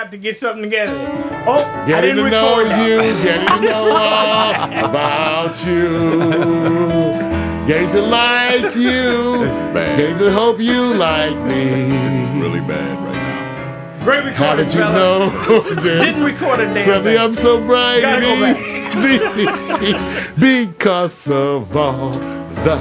got to get something together. Oh, I Getting didn't to know record that. you, getting to know all about you, getting to like you, This is bad. getting to hope you like me. This is really bad right now. Great recording, How did you fellas. know this? Didn't record a damn Sunny, thing. I'm so bright Gotta go and easy because of all the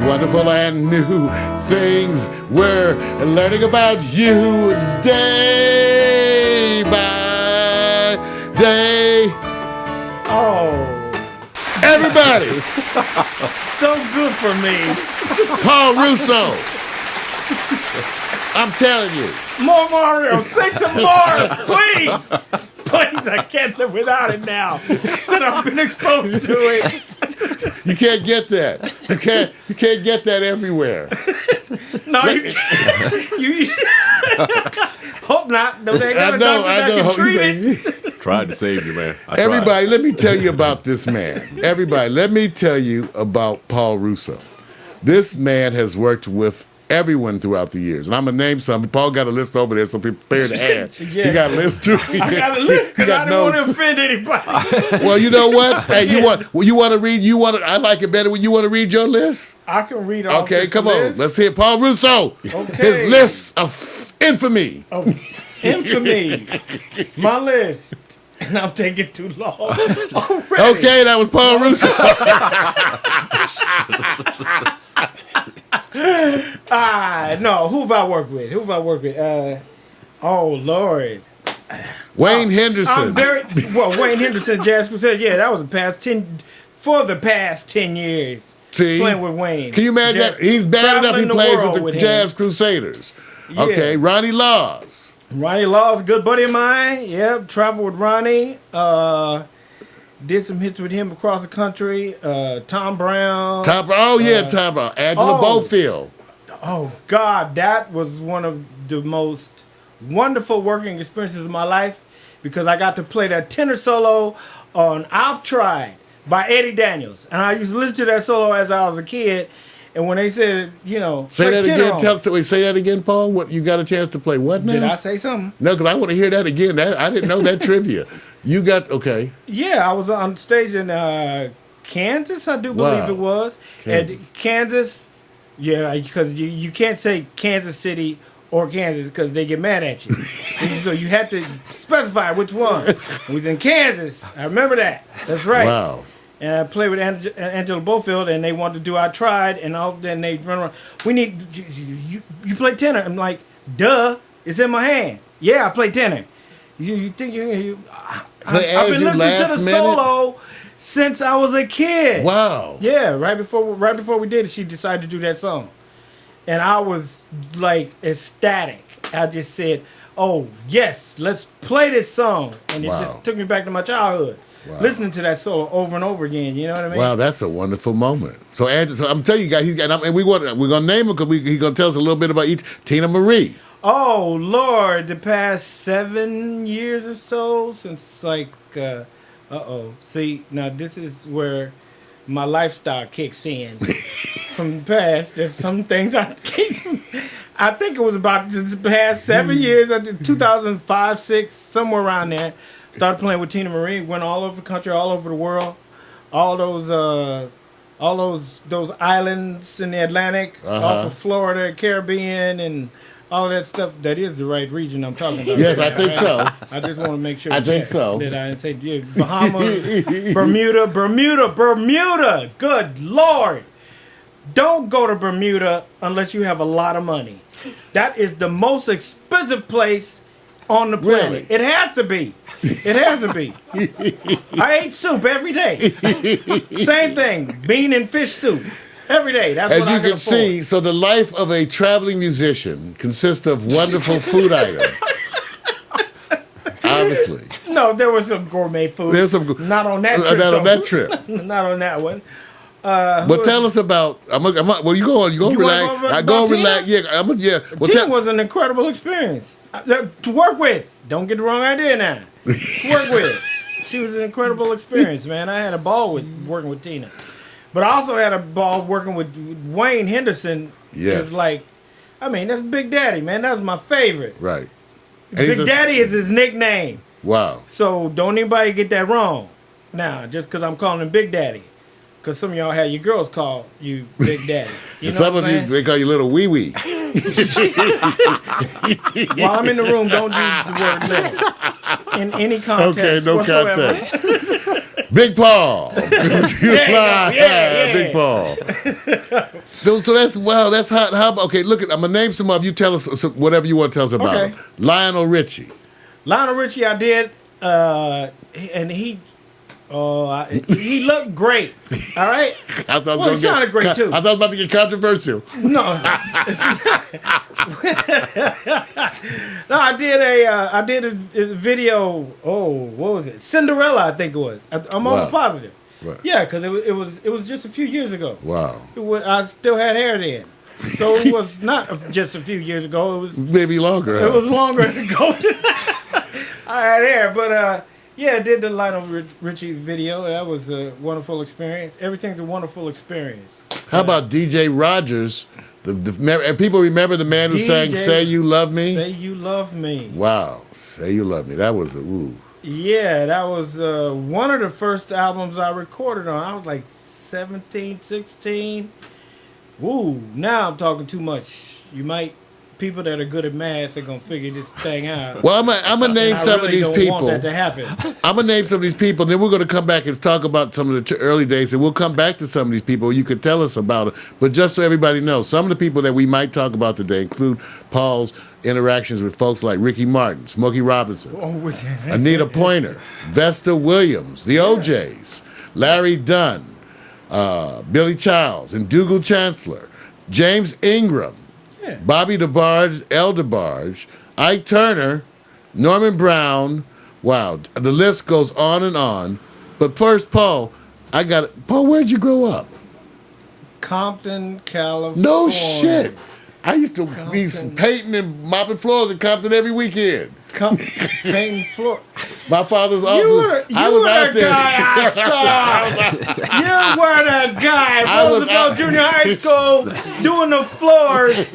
wonderful and new things we're learning about you day by day. Oh, Everybody, so good for me. Paul Russo. I'm telling you. More Mario, sing some more, please. Please, I can't live without it now that I've been exposed to it. You can't get that. You can't get that everywhere. No, you can't. You hope not. No, they got I a know. doctor that can treat it. Tried to save you, man. I tried. Everybody, let me tell you about this man. Everybody, let me tell you about Paul Russo. This man has worked with everyone throughout the years. And I'm going to name some. Paul got a list over there, so people prepare to add. Yeah. He got a list too. I got a list because I didn't want to offend anybody. Well, you know what? Hey, you want to read? I like it better when you want to read your list. I can read all Okay, this come list. on. Let's hear Paul Russo. Okay. His list of infamy. Oh, infamy. My list. And I'm taking too long. Already. Okay, that was Paul Russo. No, who have I worked with? Oh, Lord. Wayne Henderson. Wayne Henderson, Jazz Crusade. Yeah, that was the past 10 years. See? Playing with Wayne. Can you imagine that? He's bad enough he Traveling the plays world with the with him. Jazz Crusaders. Yeah. Okay, Ronnie Laws. Ronnie Law's a good buddy of mine. Yep, traveled with Ronnie. Did some hits with him across the country. Tom Brown. Tom Brown. Angela Bofield. Oh, God, that was one of the most wonderful working experiences of my life because I got to play that tenor solo on I've Tried by Eddie Daniels. And I used to listen to that solo as I was a kid. And when they said, Say that tenor again. on. Say that again, Paul. What you got a chance to play? What now? Did I say something? No, because I want to hear that again. I didn't know that trivia. You got okay. Yeah, I was on stage in Kansas, I do believe Wow. it was. And Kansas, yeah, because you can't say Kansas City or Kansas because they get mad at you. So you have to specify which one. It was in Kansas. I remember that. That's right. Wow. And I played with Angela Bofield, and they wanted to do I Tried, and then they run around. We need, you play tenor. I'm like, duh, it's in my hand. Yeah, I play tenor. You think I've been listening to the solo since I was a kid. Wow. Yeah, right before we did it, she decided to do that song. And I was like ecstatic. I just said, oh, yes, let's play this song. And it just took me back to my childhood. Wow. Listening to that solo over and over again, you know what I mean? Wow, that's a wonderful moment. So, I'm telling you guys, we're gonna name him because he's gonna tell us a little bit about each. Tina Marie. Oh Lord, the past 7 years or so since See, now this is where my lifestyle kicks in. From the past, there's some things I think it was about the past 7 years, 2005, 6, somewhere around there. Started playing with Tina Marie, went all over the country, all over the world, all those islands in the Atlantic, off of Florida, Caribbean, and all that stuff. That is the right region I'm talking about. Yes, I think so. I just want to make sure. I think so. That I didn't say Bahamas, Bermuda. Good Lord. Don't go to Bermuda unless you have a lot of money. That is the most expensive place on the planet. Really? It has to be. It has to be. I ate soup every day. Same thing. Bean and fish soup. Every day. That's As what you I can can see, afford. so the life of a traveling musician consists of wonderful food items. Obviously. No, there was some gourmet food. There's some Not on that trip. not on though. that trip. Not on that one. Well, tell us about. Well, you go on. You go You relax. wanna go I about go Tina? relax. Yeah, yeah. Well, Tina was an incredible experience to work with. Don't get the wrong idea now. To work with. She was an incredible experience, man. I had a ball with working with Tina. But I also had a ball working with Wayne Henderson. Yes. It's like, I mean, that's Big Daddy, man. That was my favorite. Right. And he's Big Daddy is his nickname. Wow. So don't anybody get that wrong. Now, just because I'm calling him Big Daddy. Because some of y'all had your girls call you Big Daddy. You know Some what of I'm you, saying? they call you Little Wee Wee. While I'm in the room, don't use the word little. In any context. Okay, no whatsoever. context. Big Paul. Yeah. Big Paul. So that's wow. That's how. Okay, look at. I'm gonna name some of you. Tell us whatever you want to tell us about Okay. him. Lionel Richie. Lionel Richie, I did, and he looked great. All right. I thought Well, he sounded great too. I thought it was about to get controversial. No, no, I did a video. Oh, what was it? Cinderella, I think it was. I'm Wow. almost positive. Right. Yeah, because it was just a few years ago. Wow. I still had hair then, so it was not just a few years ago. It was Maybe longer. it was longer ago. I had hair, but yeah, I did the Lionel Richie video. That was a wonderful experience. Everything's a wonderful experience. How about DJ Rogers? And people remember the man who sang DJ "Say You Love Me." Say You Love Me. Wow, "Say You Love Me." That was a ooh. Yeah, that was one of the first albums I recorded on. I was like 17, 16. Woo, now I'm talking too much. People that are good at math are going to figure this thing out. Well, I'm gonna name And I some really of these don't want people. that to happen. I'm gonna name some of these people, and then we're gonna come back and talk about some of the early days, and we'll come back to some of these people. You could tell us about it, but just so everybody knows, some of the people that we might talk about today include Paul's interactions with folks like Ricky Martin, Smokey Robinson, Anita Pointer, Vesta Williams, the OJs, Larry Dunn, Billy Childs, and Dougal Chancellor, James Ingram, Bobby DeBarge, El DeBarge, Ike Turner, Norman Brown. Wow, the list goes on and on. But first, Paul, Paul, where'd you grow up? Compton, California. No shit. I used to be painting and mopping floors in Compton every weekend. Painting floor. My father's You office. I was were out the there. guy I saw. You were the guy. I was Roosevelt out- Junior High School doing the floors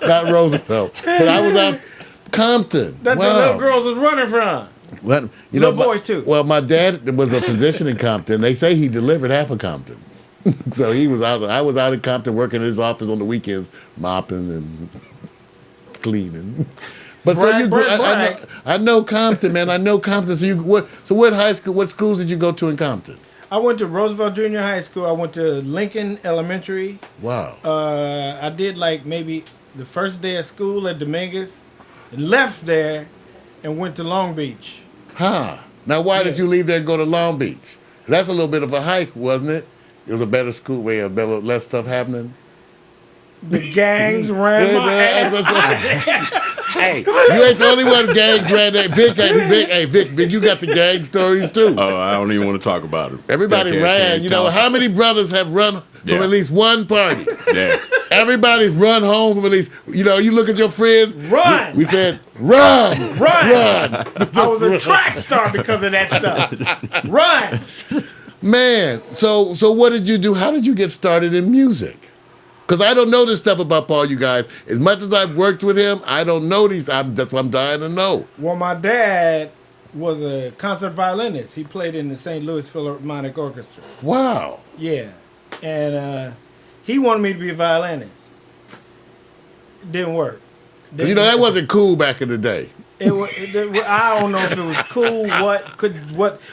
Not Roosevelt, but I was out Compton. that the little girls was running from. Well, Little boys, too. Well, my dad was a physician in Compton. They say he delivered half of Compton. So he was out. I was out in Compton working in his office on the weekends, mopping and cleaning. But Brag. I know Compton, man. I know Compton. So what high school? What schools did you go to in Compton? I went to Roosevelt Junior High School. I went to Lincoln Elementary. Wow. I did like maybe the first day of school at Dominguez, and left there, and went to Long Beach. Huh. Now, why did you leave there and go to Long Beach? That's a little bit of a hike, wasn't it? It was a better school where less stuff happening. The gangs ran my ass. Hey, you ain't the only one gangs ran that. Vic, you got the gang stories too. Oh, I don't even want to talk about it. Everybody ran. You know, how many brothers have run from at least one party? Yeah. Everybody's run home from at least, you look at your friends. Run! We said, run! Run! I was a track star because of that stuff. Run! Man, so what did you do? How did you get started in music? Because I don't know this stuff about Paul, you guys. As much as I've worked with him, I don't know these. That's what I'm dying to know. Well, my dad was a concert violinist. He played in the St. Louis Philharmonic Orchestra. Wow. Yeah. And he wanted me to be a violinist. It didn't work. That wasn't cool back in the day. I don't know if it was cool.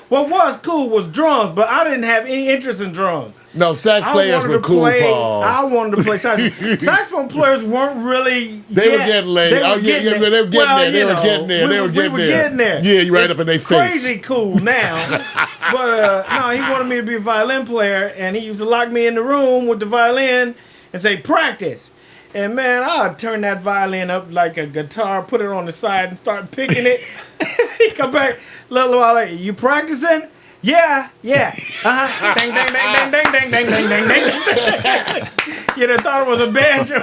What was cool was drums, but I didn't have any interest in drums. No, sax players were cool, Paul. I wanted to play saxophone. Saxophone players weren't really. They were getting laid. They were getting there. They were getting there. We were getting there. Yeah, you right up in their face. Crazy cool now, but no, he wanted me to be a violin player, and he used to lock me in the room with the violin and say practice. And man, I'd turn that violin up like a guitar, put it on the side, and start picking it. He come back a little while later. You practicing? Yeah. Uh-huh. Ding, ding, ding, ding, ding, ding, ding, ding, ding, ding. You'd have thought it was a banjo.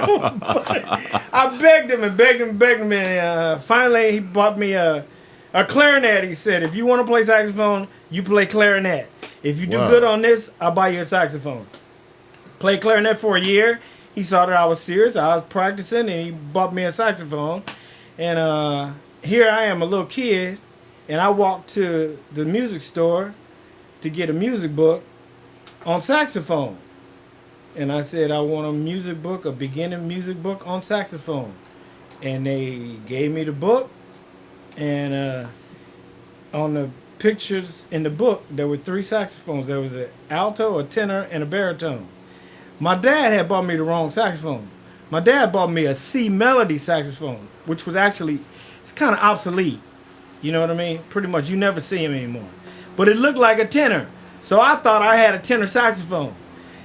I begged him, and finally he bought me a clarinet. He said, if you want to play saxophone, you play clarinet. If you do good on this, I'll buy you a saxophone. Played clarinet for a year. He saw that I was serious. I was practicing, and he bought me a saxophone. And here I am, a little kid, and I walked to the music store to get a music book on saxophone. And I said, I want a music book, a beginning music book on saxophone. And they gave me the book, and on the pictures in the book, there were 3 saxophones. There was an alto, a tenor, and a baritone. My dad had bought me the wrong saxophone. My dad bought me a C melody saxophone, which was actually, it's kind of obsolete. You know what I mean? Pretty much, you never see him anymore. But it looked like a tenor. So I thought I had a tenor saxophone.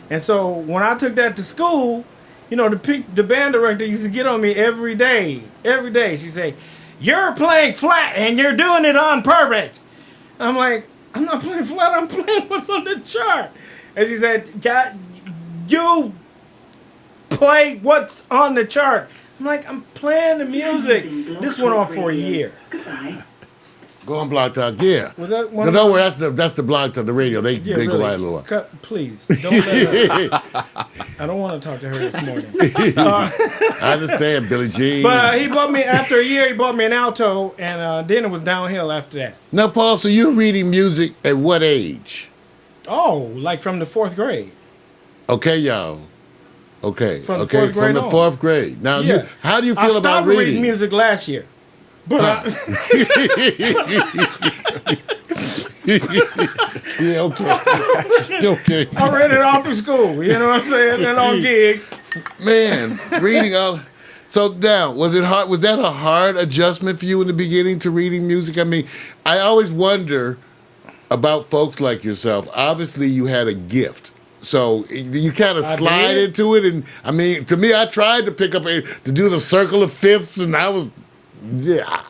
And so when I took that to school, you know, the band director used to get on me every day. Every day. She'd say, "You're playing flat and you're doing it on purpose." I'm like, "I'm not playing flat, I'm playing what's on the chart." And she said, "God, you play what's on the chart." I'm like, "I'm playing the music." This went on for a year. Go on Blog Talk, yeah. Was that one? No, don't worry, that's the Blog Talk, the radio. They go really. right along. Please, don't let her. I don't want to talk to her this morning. I understand, Billie Jean. But he bought me, after a year, he bought me an alto, and then it was downhill after that. Now, Paul, so you're reading music at what age? Oh, like from the 4th grade. Okay, y'all. Okay, From the okay, 4th grade from the on. 4th grade. Now, Yeah. how do you I feel about stopped reading? music last year. But Yeah, okay. Okay. I read it all through school. You know what I'm saying? And on gigs. Man, reading all. So now, was it hard? Was that a hard adjustment for you in the beginning to reading music? I mean, I always wonder about folks like yourself. Obviously, you had a gift. So you kind of slide did. into it, and I mean, to me, I tried to pick up to do the circle of fifths, and I was, yeah,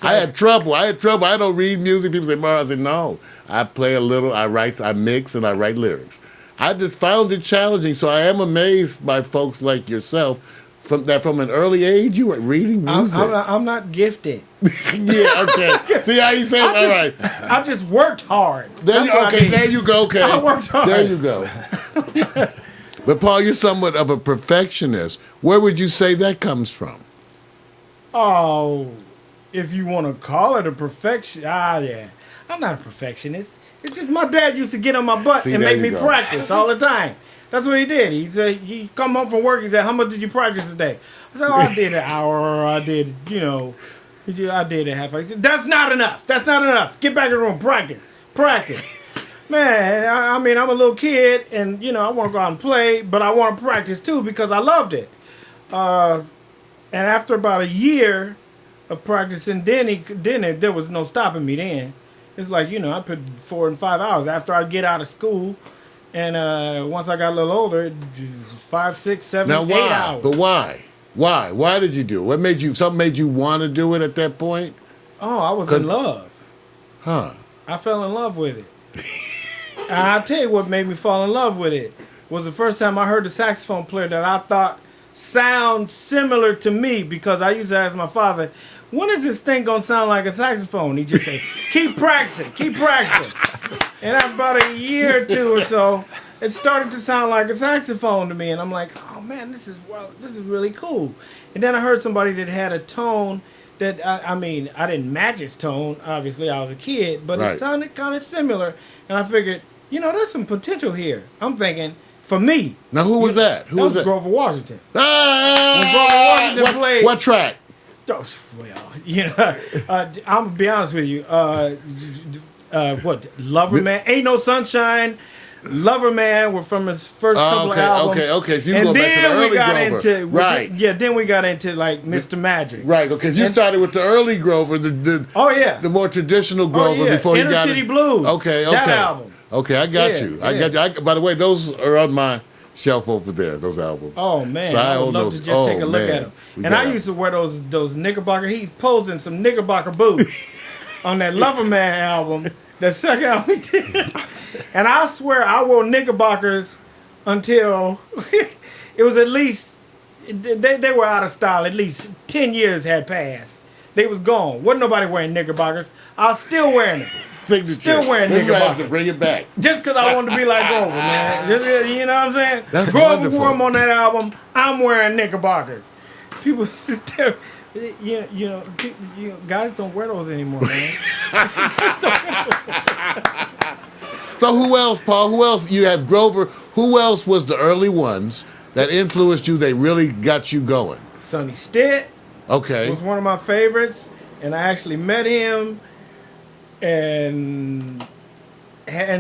I had trouble. I don't read music. People say, "Mar," I said, "No, I play a little. I write, I mix, and I write lyrics." I just found it challenging. So I am amazed by folks like yourself from an early age you were reading music. I'm not gifted. Yeah, okay. See how you say it? All right. I just worked hard. There you go. Okay. I worked hard. There you go. But Paul, you're somewhat of a perfectionist. Where would you say that comes from? Oh, if you want to call it a perfection, yeah. I'm not a perfectionist. It's just my dad used to get on my butt and make me practice all the time. That's what he did. He said, he come home from work, he said, "How much did you practice today?" I said, "Oh, I did an hour, or I did, I did a half hour." He said, "That's not enough. That's not enough. Get back in the room. Practice." Man, I mean, I'm a little kid, and, I want to go out and play, but I want to practice, too, because I loved it. And after about a year of practicing, then there was no stopping me then. It's like, I put 4 and 5 hours after I get out of school. And once I got a little older, it was 5, 6, 7, Now, 8 hours. But why? Why did you do it? Something made you want to do it at that point? Oh, I was in love. Huh. I fell in love with it. And I'll tell you what made me fall in love with it was the first time I heard the saxophone player that I thought sound similar to me, because I used to ask my father, "When is this thing going to sound like a saxophone?" He just said, keep practicing. And after about a year or two or so, it started to sound like a saxophone to me. And I'm like, "Oh, man, this is really cool." And then I heard somebody that had a tone that, I didn't match its tone. Obviously, I was a kid, but Right. It sounded kind of similar. And I figured, there's some potential here. I'm thinking, for me. Now, who was that? Who was that? Grover Washington. Ah! When Grover Washington played. What track? Oh, well, I'm gonna be honest with you. Lover Man, Ain't No Sunshine, Lover Man were from his first couple of albums. Okay. So you go back to the early Grover. Right. Then we got into like Mr. Magic. Right. Because you started with the early Grover, the more traditional Grover before Inner you got City Blues. Okay. That album. Okay, I got you. I got you. By the way, those are on my shelf over there. Those albums. Oh man, So I would love to just take a look at them. And I used to wear those Knickerbocker. He's posing some Knickerbocker boots on that Lover Man album. That second album he did. And I swear I wore Knickerbockers until it was at least they were out of style. At least 10 years had passed. They was gone. Wasn't nobody wearing Knickerbockers. I was still wearing them. Signature. Still wearing Maybe I have Knickerbockers. to bring it back. Just because I wanted to be like Grover, man. You know what I'm saying? That's Grover wonderful. wore them on that album. I'm wearing Knickerbockers. People still, Guys don't wear those anymore, man. So who else, Paul? Who else? You have Grover. Who else was the early ones that influenced you? They really got you going. Sonny Stitt Okay. was one of my favorites, and I actually met him and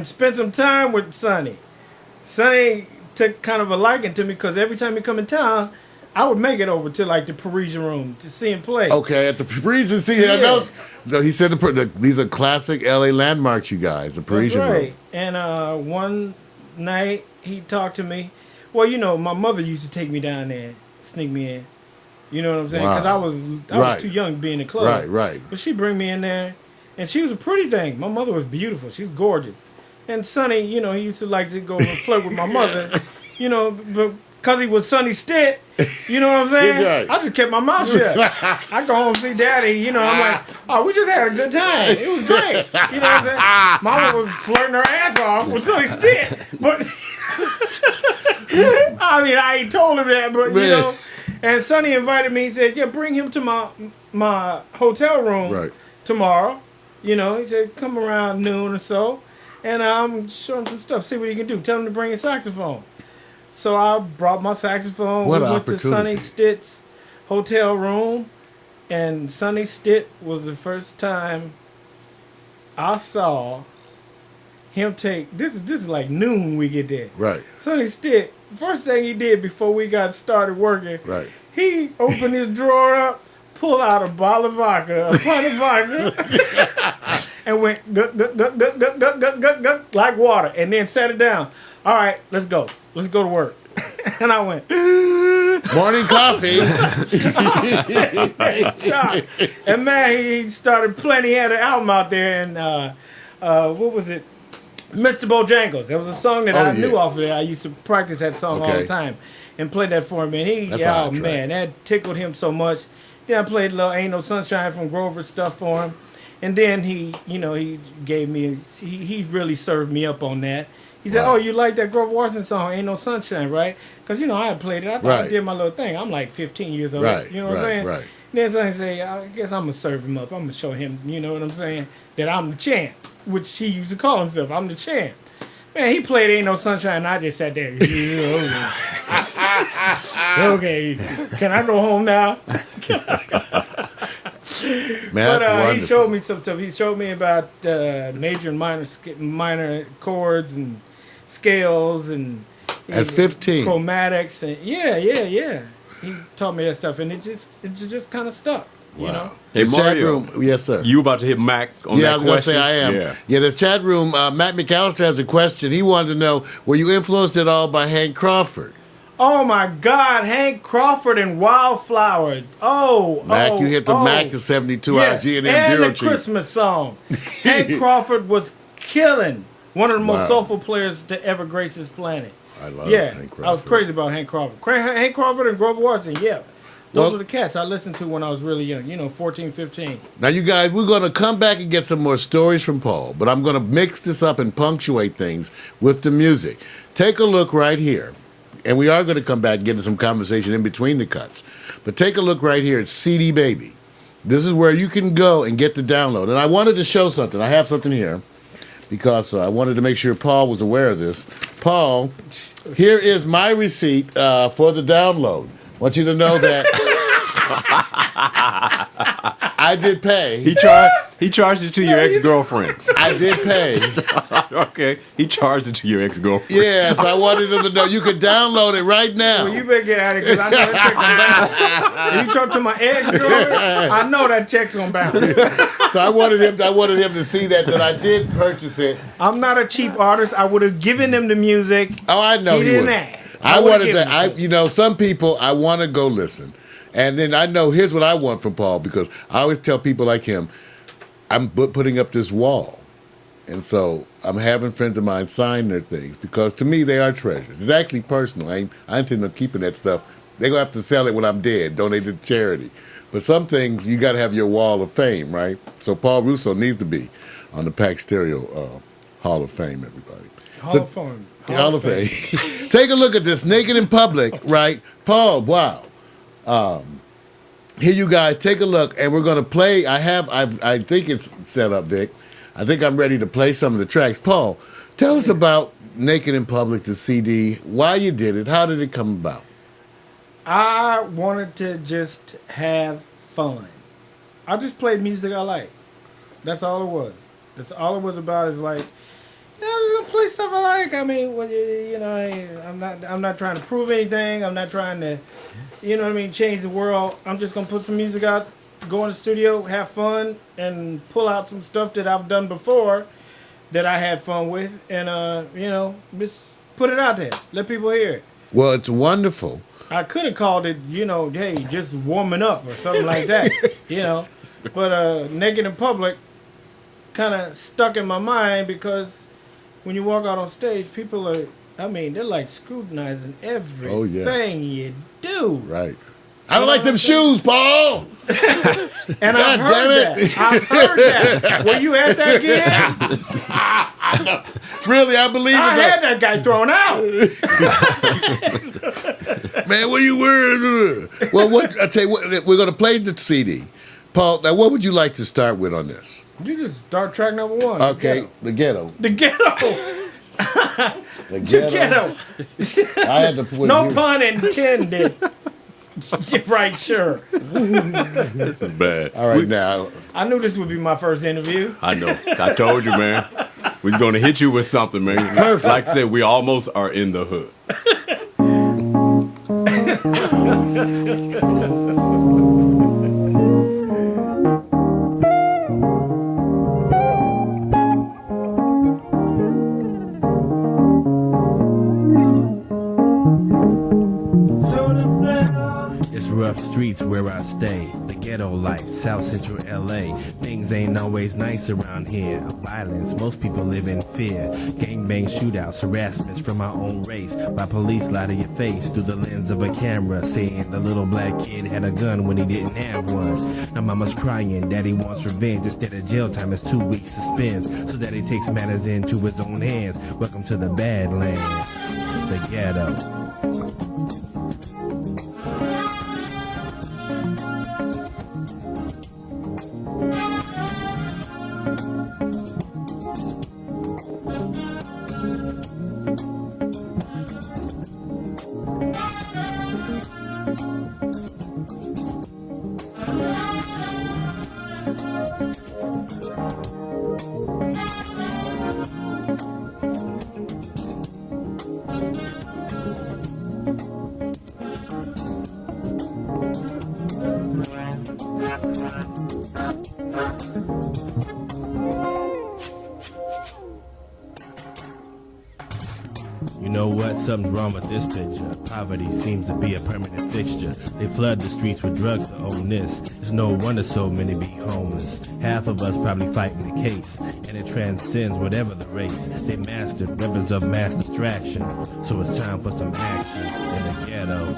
spent some time with Sonny. Sonny took kind of a liking to me because every time he come in town, I would make it over to like the Parisian Room to see him play. Okay, at the Parisian. See, Yeah. he said these are classic LA landmarks, you guys. The Parisian That's right. Room. And one night he talked to me. Well, my mother used to take me down there, sneak me in. You know what I'm saying? Because Wow. I was Right. too young to be in the club. Right. But she bring me in there, and she was a pretty thing. My mother was beautiful. She was gorgeous. And Sonny, he used to like to go and flirt with my mother, but because he was Sonny Stitt, you know what I'm saying? Right. I just kept my mouth shut. I go home and see Daddy, I'm like, oh, we just had a good time. It was great. You know what I'm saying? Mama was flirting her ass off with Sonny Stitt. But, I ain't told him that, but, And Sonny invited me. He said, yeah, bring him to my hotel room tomorrow. He said, come around noon or so. And I'm show him some stuff, see what he can do. Tell him to bring his saxophone. So I brought my saxophone. What we an went to Sonny Stitt's hotel room. And Sonny Stitt was the first time I saw him take, this is like noon we get there. Right. Sonny Stitt, first thing he did before we got started working, Right. he opened his drawer up, pulled out a bottle of vodka, a pint of vodka, and went gut, like water, and then set it down. All right, let's go. Let's go to work. And I went, Morning coffee. shocked. And man, he started playing. He had an album out there, and what was it? Mr. Bojangles. That was a song that I knew off of there. I used to practice that song all the time and play that for him. And that tickled him so much. Then I played a little Ain't No Sunshine from Grover stuff for him. And then he gave me, he really served me up on that. He said, oh, you like that Grover Washington song, Ain't No Sunshine, right? Because, I had played it. I thought I did my little thing. I'm like 15 years old. Right, You know what I'm saying? right. Then somebody say, I guess I'm going to serve him up. I'm going to show him, you know what I'm saying, that I'm the champ, which he used to call himself. I'm the champ. Man, he played Ain't No Sunshine, and I just sat there. Okay, can I go home now? Man, that's he showed me some stuff. He showed me about major and minor chords and scales and at 15 chromatics and yeah. He taught me that stuff, and it just kind of stuck. Wow. You know. Hey, the Mario. chat room, yes, sir. You about to hit Mac on that I was going to question? say I am. Yeah, the chat room, Matt McAllister has a question. He wanted to know, were you influenced at all by Hank Crawford? Oh, my God. Hank Crawford and Wildflower. Mac, you hit the Mac in 72 yes, hour G&M and Bureau the Chief. Christmas song. Hank Crawford was killing. One of the most soulful players to ever grace this planet. I love Hank Crawford. I was crazy about Hank Crawford. Hank Crawford and Grover Washington, yeah. Those were the cats I listened to when I was really young, 14, 15. Now, you guys, we're going to come back and get some more stories from Paul, but I'm going to mix this up and punctuate things with the music. Take a look right here. And we are going to come back and get into some conversation in between the cuts. But take a look right here at CD Baby. This is where you can go and get the download. And I wanted to show something. I have something here because I wanted to make sure Paul was aware of this. Paul, here is my receipt for the download. I want you to know that I did pay. He charged it to your ex-girlfriend. I did pay. Okay. He charged it to your ex-girlfriend. Yes, I wanted them to know. You can download it right now. Well, you better get out of here because I know that check's gonna bounce. If you talk to my ex-girl, I know that check's gonna bounce. So I wanted him to see that I did purchase it. I'm not a cheap artist. I would have given him the music. Oh, I know he you didn't would. ask. I wanted to. Some people I want to go listen, and then I know here's what I want from Paul because I always tell people like him, I'm putting up this wall, and so I'm having friends of mine sign their things because to me they are treasures. It's actually personal. I intend on keeping that stuff. They're gonna have to sell it when I'm dead, donate it to charity. But some things you got to have your wall of fame, right? So Paul Russo needs to be on the Pack Stereo Hall of Fame, everybody. Hall of Fame. Hall of Fame. Take a look at this, naked in public, right? Paul, wow. here you guys take a look, and we're gonna play. I think it's set up, Vic. I think I'm ready to play some of the tracks. Paul, tell us about Naked in Public, the CD. Why you did it? How did it come about? I wanted to just have fun. I just played music I like. That's all it was. That's all it was about. Is like, I'm just gonna play stuff I like. I mean, I'm not trying to prove anything. I'm not trying to, change the world. I'm just gonna put some music out, go in the studio, have fun, and pull out some stuff that I've done before that I had fun with, and just put it out there. Let people hear it. Well, it's wonderful. I could have called it, hey, just warming up or something like that, But Naked in Public kind of stuck in my mind because when you walk out on stage, people are, they're like scrutinizing everything you do. Right. I don't like them shoes, Paul. And I've heard that. Were you at that gig? Really, I believe I had that guy thrown out. Man, what are you wearing? Well, I tell you what, we're going to play the CD. Paul, now what would you like to start with on this? You just start track number 1. Okay, The Ghetto. The Ghetto. The Ghetto. I had to put no pun intended. Right, sure. This is bad. All right, now. I knew this would be my first interview. I know. I told you, man. We're going to hit you with something, man. Perfect. Like I said, we almost are in the hood. Rough streets where I stay, the ghetto life, South Central LA. Things ain't always nice around here. Violence, most people live in fear. Gangbang shootouts, harassments from my own race. By police lie to your face through the lens of a camera, saying the little black kid had a gun when he didn't have one. Now mama's crying, daddy wants revenge. Instead of jail time, it's 2 weeks suspense. So daddy takes matters into his own hands. Welcome to the Badlands, the ghetto. You know what? Something's wrong with this picture. Poverty seems to be a permanent fixture. They flood the streets with drugs to own this. It's no wonder so many be homeless. Half of us probably fighting the case, and it transcends whatever the race. They mastered weapons of mass distraction, so it's time for some action in the ghetto.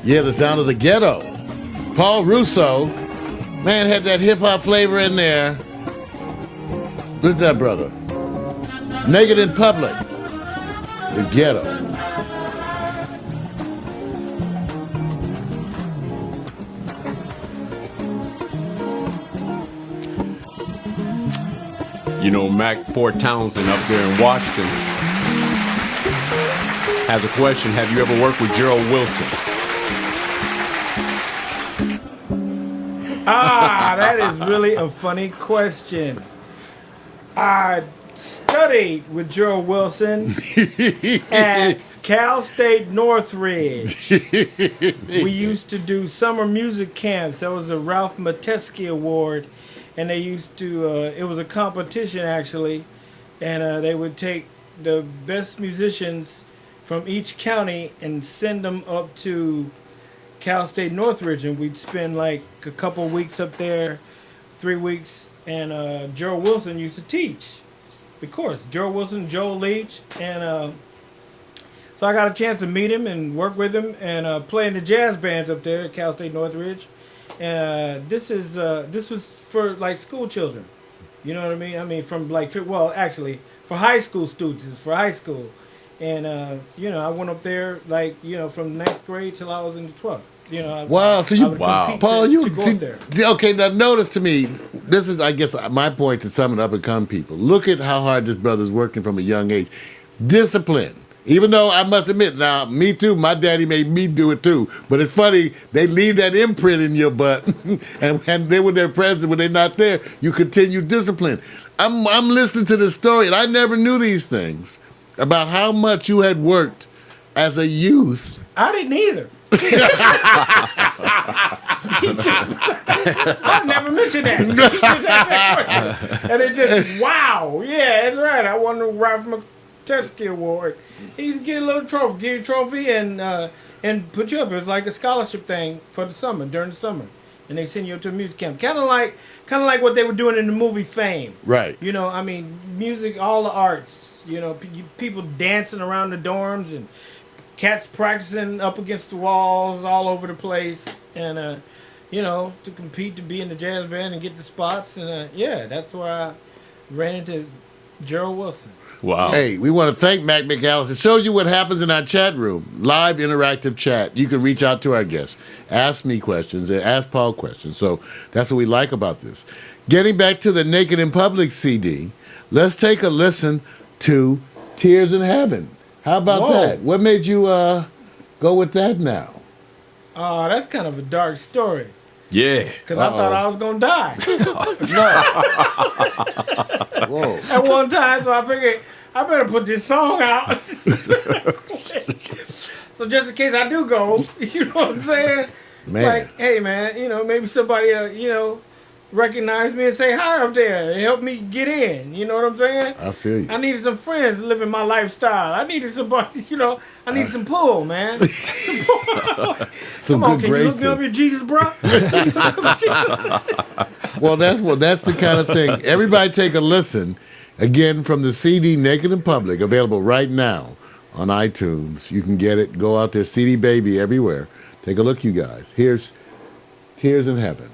Yeah, the sound of the ghetto. Paul Russo, man, had that hip-hop flavor in there. Look at that, brother. Naked in Public. The ghetto. You know, Mac Port Townsend up there in Washington has a question. Have you ever worked with Gerald Wilson? That is really a funny question. I studied with Gerald Wilson at Cal State Northridge. We used to do summer music camps. That was a Ralph Matesky Award, and they used to, it was a competition actually, and they would take the best musicians from each county and send them up to Cal State Northridge, and we'd spend like a couple weeks up there, 3 weeks, and Gerald Wilson used to teach. Of course, Gerald Wilson, Joel Leach, and so I got a chance to meet him and work with him and play in the jazz bands up there at Cal State Northridge. This was for like school children, you know what I mean? I mean from like, well, actually for high school students, it's for high school, and you know, I went up there like, you know, from 9th grade till I was in the 12th. You know, Wow, so you, Paul, you to go up there. Okay, now notice to me, this is, I guess, my point to some of the up-and-come people. Look at how hard this brother's working from a young age. Discipline. Even though I must admit, now, me too, my daddy made me do it too. But it's funny, they leave that imprint in your butt. and they were their present, when they're not there, you continue discipline. I'm listening to this story, and I never knew these things about how much you had worked as a youth. I didn't either. I never mentioned that. And it just, wow. Yeah, that's right. I won the Ralph Matesky Award. He used to get a little trophy, give you a trophy, and put you up. It was like a scholarship thing for the summer, during the summer. And they send you up to a music camp. Kind of like what they were doing in the movie Fame. Right. You know, I mean, music, all the arts. You know, people dancing around the dorms and cats practicing up against the walls all over the place, and you know, to compete to be in the jazz band and get the spots, and yeah, that's where I ran into Gerald Wilson. Wow. Hey, we want to thank Mac McAllister. It shows you what happens in our chat room, live interactive chat. You can reach out to our guests, ask me questions, and ask Paul questions. So that's what we like about this. Getting back to the Naked in Public CD, let's take a listen to Tears in Heaven. How about that? What made you go with that now? That's kind of a dark story. Yeah. Because I thought I was going to die. Whoa. At one time, so I figured I better put this song out. So just in case I do go, you know what I'm saying? Man. It's like, hey, man, you know, maybe somebody, you know, recognize me and say hi up there and help me get in. You know what I'm saying? I feel you. I needed some friends living my lifestyle. I needed somebody, you know, I need some pull, man. Some pull. Come on, can you hook me up your Jesus, bro? Well, that's the kind of thing. Everybody take a listen. Again, from the CD Naked in Public, available right now on iTunes. You can get it. Go out there, CD Baby, everywhere. Take a look, you guys. Here's Tears in Heaven.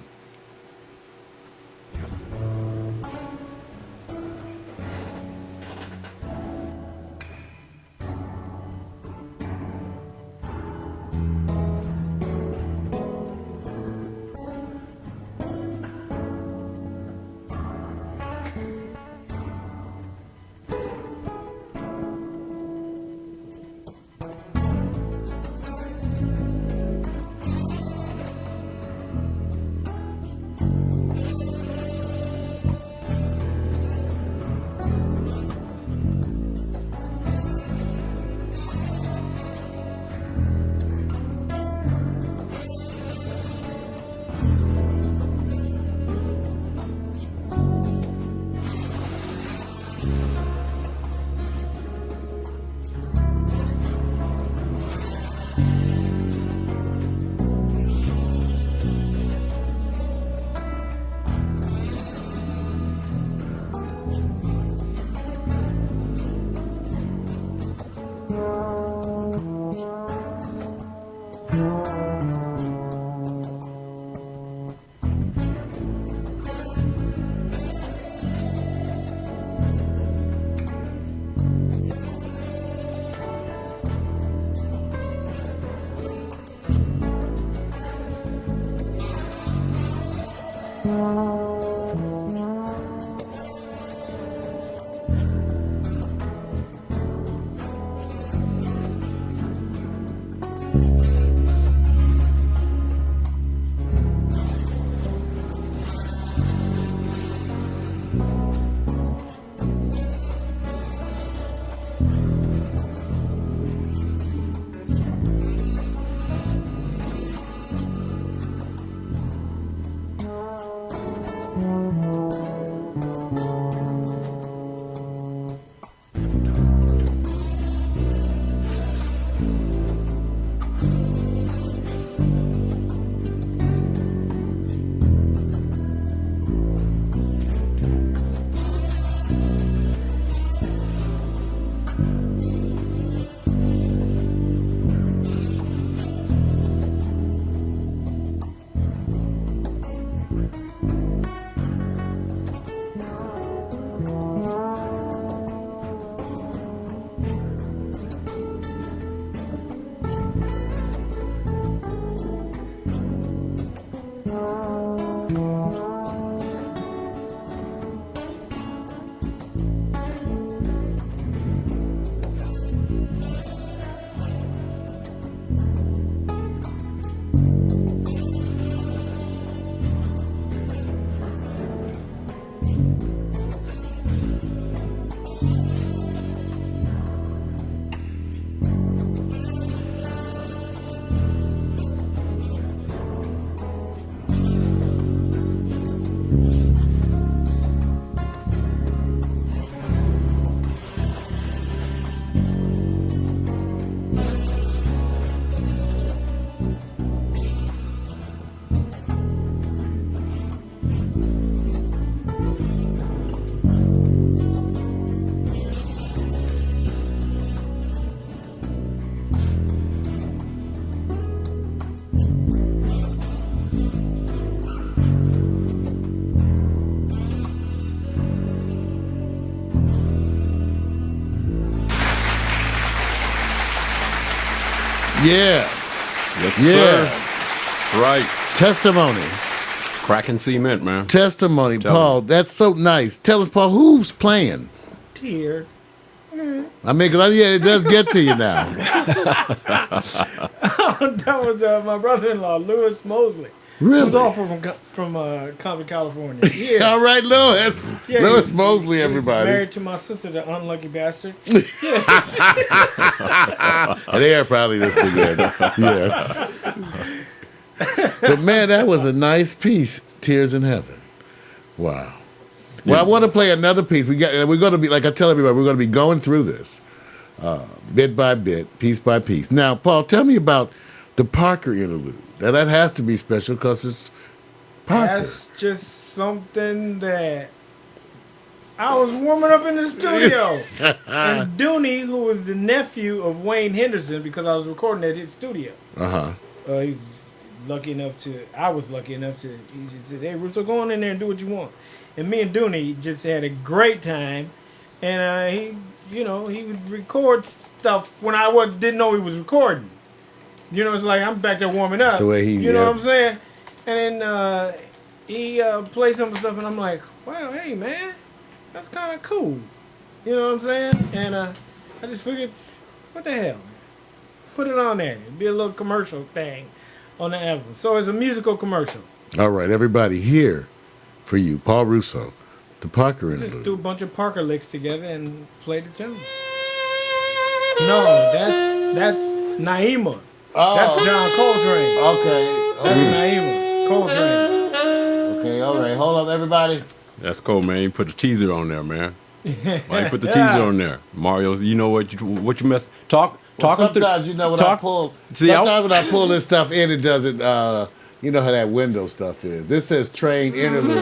Yeah. Yes, Yeah. sir. That's right. Testimony. Cracking cement, man. Testimony, Tell Paul. That's so nice. Tell us, Paul, who's playing? Tear. I mean, 'cause it does get to you now. That was my brother-in-law, Louis Mosley. Really? Who's also from Cometh, California. Yeah. All right, Louis. Yeah, Louis he's- Mosley, he's everybody. married to my sister, the unlucky bastard. They are probably listening in. Yes. But man, that was a nice piece. Tears in Heaven. Wow. Well, I want to play another piece. We're going to be, like I tell everybody, we're going to be going through this bit by bit, piece by piece. Now, Paul, tell me about the Parker interlude. Now, that has to be special because it's Parker. That's just something that I was warming up in the studio. And Dooney, who was the nephew of Wayne Henderson, because I was recording at his studio. Uh-huh. He's lucky enough to, I was lucky enough to, he just said, hey, Russo, go on in there and do what you want. And me and Dooney just had a great time. And he would record stuff when I didn't know he was recording. You know, it's like I'm back there warming up. The way he, you know what I'm saying? And then he played some stuff, and I'm like, wow, hey, man, that's kind of cool. You know what I'm saying? And I just figured, what the hell, man? Put it on there. It'd be a little commercial thing on the album. So it's a musical commercial. All right, everybody, here for you, Paul Russo, the Parker Just interlude. threw a bunch of Parker licks together and played the tune. No, that's Naima. Oh. That's John Coltrane. Okay. That's Naima Coltrane. Okay, all right. Hold on, everybody. That's cool, man. You put the teaser on there, man. Why you put the teaser on there? Mario, you know what you mess talk Well, talking through. sometimes, you know, when talk, I pull, see, sometimes when I pull this stuff in, it doesn't, you know how that window stuff is. This says train interlude.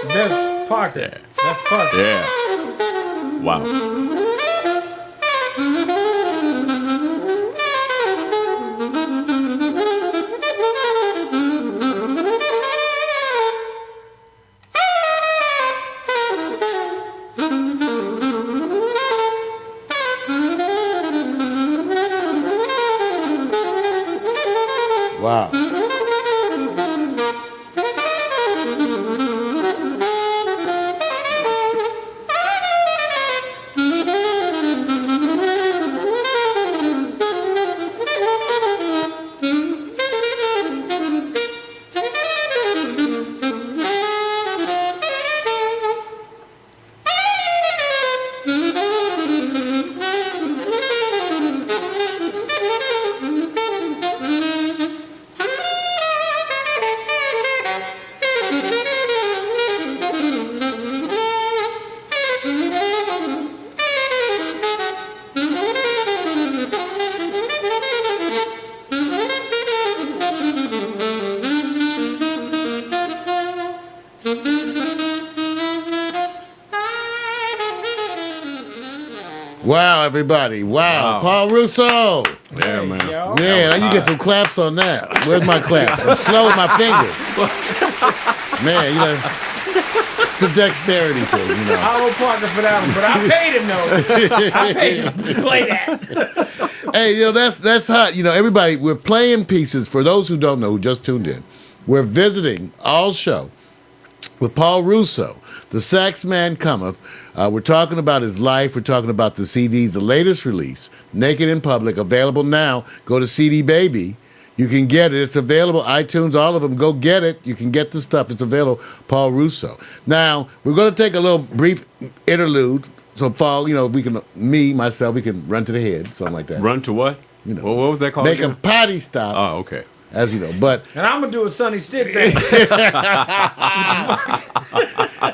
That's Parker. Yeah. That's Parker. Yeah. Wow. Wow. Wow, everybody. Wow. Paul Russo. Yeah, man. Yo. Man, you get some claps on that. Where's my clap? I'm slow with my fingers. Man, you know, it's the dexterity thing, you know. I owe Parker for that one, but I paid him though. I paid him to play that. Hey, you know, that's hot. You know, everybody, we're playing pieces. For those who don't know, who just tuned in, we're visiting all show with Paul Russo, the sax man Cometh. We're talking about his life. We're talking about the CDs, the latest release, Naked in Public, available now. Go to CD Baby. You can get it. It's available. iTunes, all of them. Go get it. You can get the stuff. It's available. Paul Russo. Now, we're going to take a little brief interlude. So, Paul, you know, we can run to the head, something like that. Run to what? You know, what was that called? Make a again? potty stop, Oh, okay. as you know. But, And I'm gonna do a Sonny Stitt thing.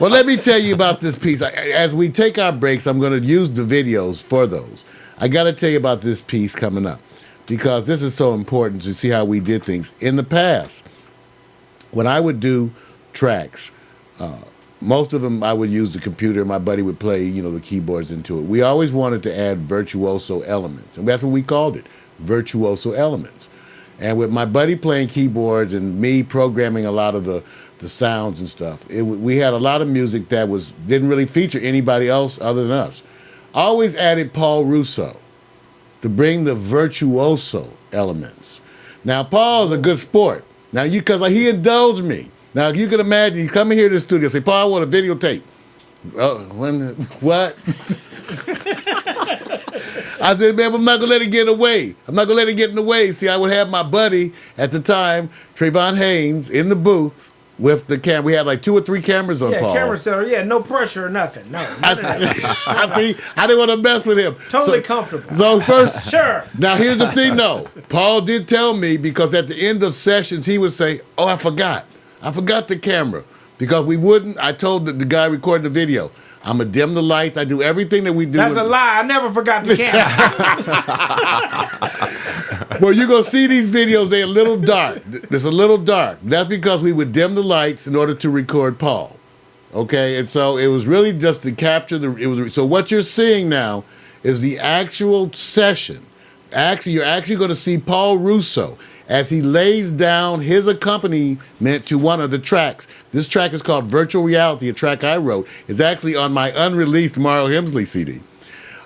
well, let me tell you about this piece. As we take our breaks, I'm going to use the videos for those. I got to tell you about this piece coming up because this is so important to see how we did things. In the past, when I would do tracks, most of them I would use the computer. My buddy would play, you know, the keyboards into it. We always wanted to add virtuoso elements, and that's what we called it, virtuoso elements. And with my buddy playing keyboards and me programming a lot of the sounds and stuff, we had a lot of music that didn't really feature anybody else other than us. Always added Paul Russo to bring the virtuoso elements. Now, Paul's a good sport. Now, because he indulged me. Now, you can imagine, you come in here to the studio and say, Paul, I want a videotape. What? I said, man, I'm not going to let it get away. I'm not going to let it get in the way. See, I would have my buddy at the time, Trayvon Haynes, in the booth with the camera. We had like 2 or 3 cameras on Paul. Yeah, camera setter. No pressure or nothing. No. I didn't want to mess with him. Totally comfortable. So first, sure. Now, here's the thing, though. Paul did tell me, because at the end of sessions, he would say, I forgot the camera. Because we wouldn't, I told the guy recording the video, I'm going to dim the lights. I do everything that we do. That's a lie. I never forgot the camera. Well, you're going to see these videos. They're a little dark. It's a little dark. That's because we would dim the lights in order to record Paul. Okay? And so it was really just to capture so what you're seeing now is the actual session. Actually, you're actually going to see Paul Russo as he lays down his accompaniment to one of the tracks. This track is called Virtual Reality, a track I wrote. It's actually on my unreleased Mario Hemsley CD.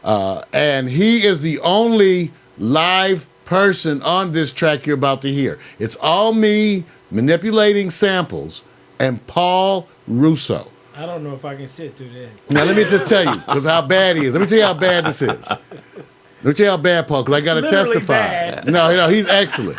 And he is the only live person on this track you're about to hear. It's all me manipulating samples and Paul Russo. I don't know if I can sit through this. Now, let me just tell you, because how bad he is. Let me tell you how bad this is. Let me tell you how bad, Paul, because I got to testify. Bad. No, he's excellent.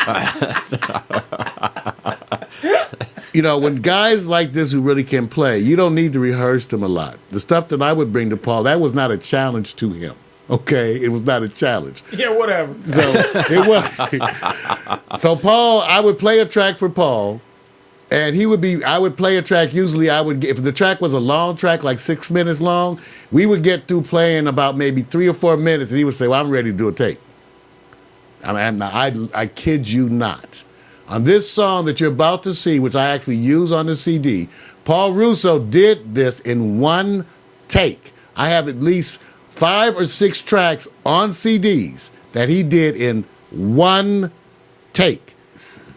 When guys like this who really can play, you don't need to rehearse them a lot. The stuff that I would bring to Paul, that was not a challenge to him. Okay? It was not a challenge. Yeah, whatever. So it was. So Paul, I would play a track for Paul, and I would play a track. Usually if the track was a long track, like 6 minutes long, we would get through playing about maybe 3 or 4 minutes, and he would say, well, I'm ready to do a take. I kid you not. On this song that you're about to see, which I actually use on the CD, Paul Russo did this in one take. I have at least 5 or 6 tracks on CDs that he did in one take.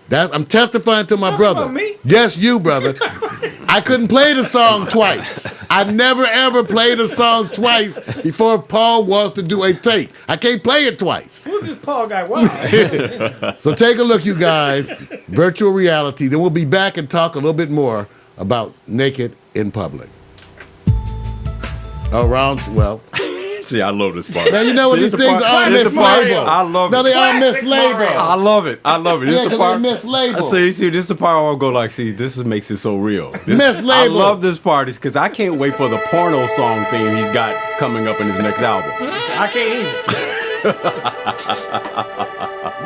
I'm testifying to my brother. About me? Yes, you, brother. I couldn't play the song twice. I never, ever played a song twice before Paul wants to do a take. I can't play it twice. Who's this Paul guy? Wow. So take a look, you guys. Virtual reality. Then we'll be back and talk a little bit more about naked in public. See, I love this part. Now, you know what? These things are mislabeled. I love it. No, they are Classic mislabeled. I love it. This Yeah, is the because part. they're mislabeled. See, this is the part where I'll go like, see, this makes it so real. Mislabeled. I love this part because I can't wait for the porno song theme he's got coming up in his next album. I can't even.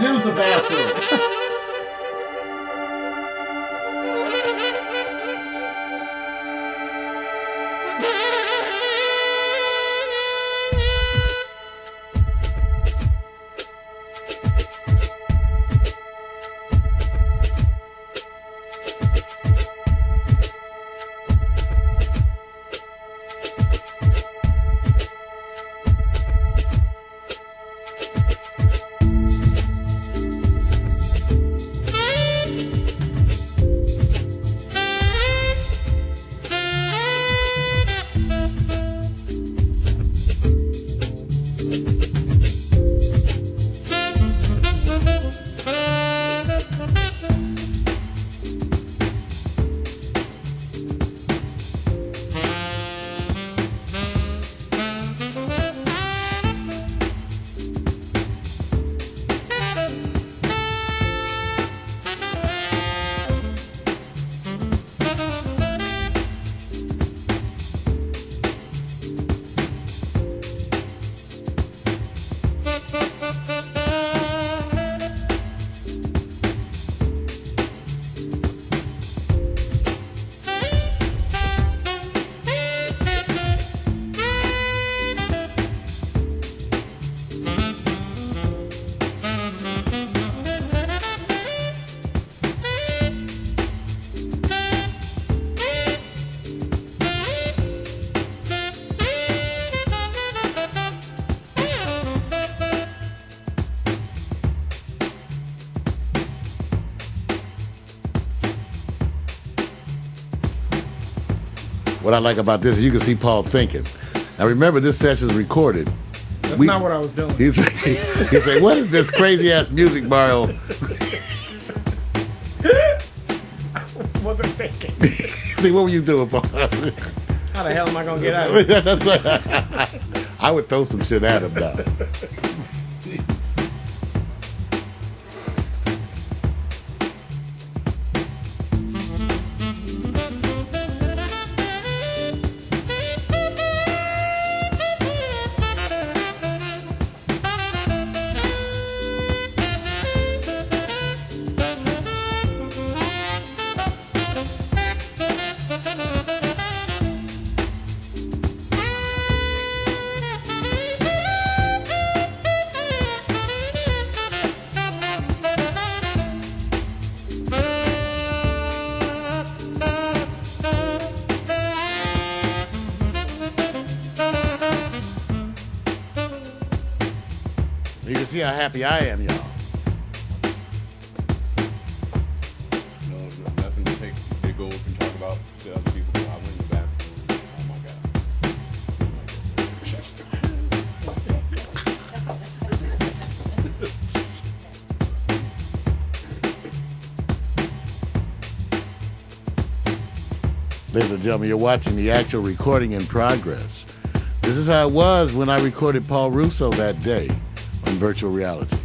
Use the bathroom. What I like about this is you can see Paul thinking. Now remember, this session is recorded That's not what I was doing. He'd say, what is this crazy ass music, Mario? Wasn't thinking. See, what were you doing, Paul? How the hell am I gonna get out of this? I would throw some shit at him now. You can see how happy I am, y'all. No, nothing to take big go up and talk about to other people. I went in the bathroom. Oh my god. Ladies and gentlemen, you're watching the actual recording in progress. This is how it was when I recorded Paul Russo that day on virtual reality.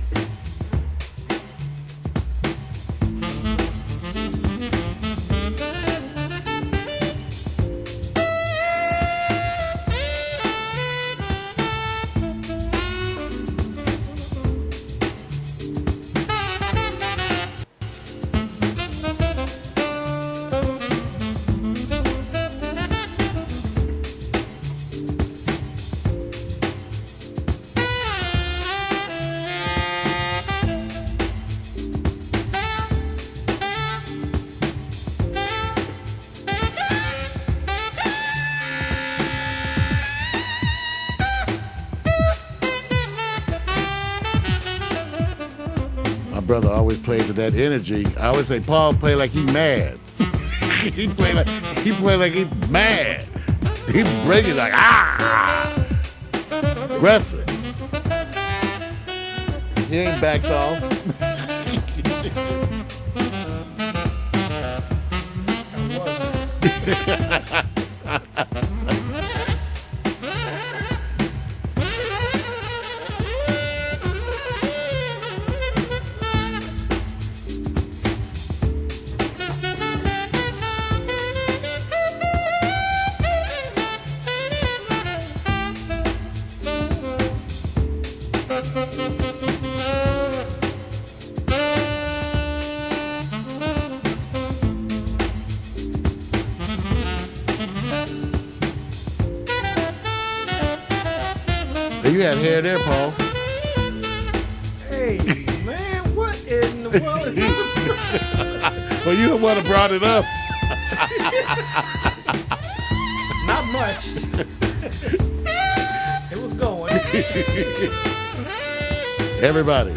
My brother always plays with that energy. I always say, Paul play like he mad. he play like he mad. He break it like aggressive. He ain't backed off. You had hair there, Paul. Hey, man, what in the world is this? Well, you the one that brought it up. Not much. It was going. Everybody.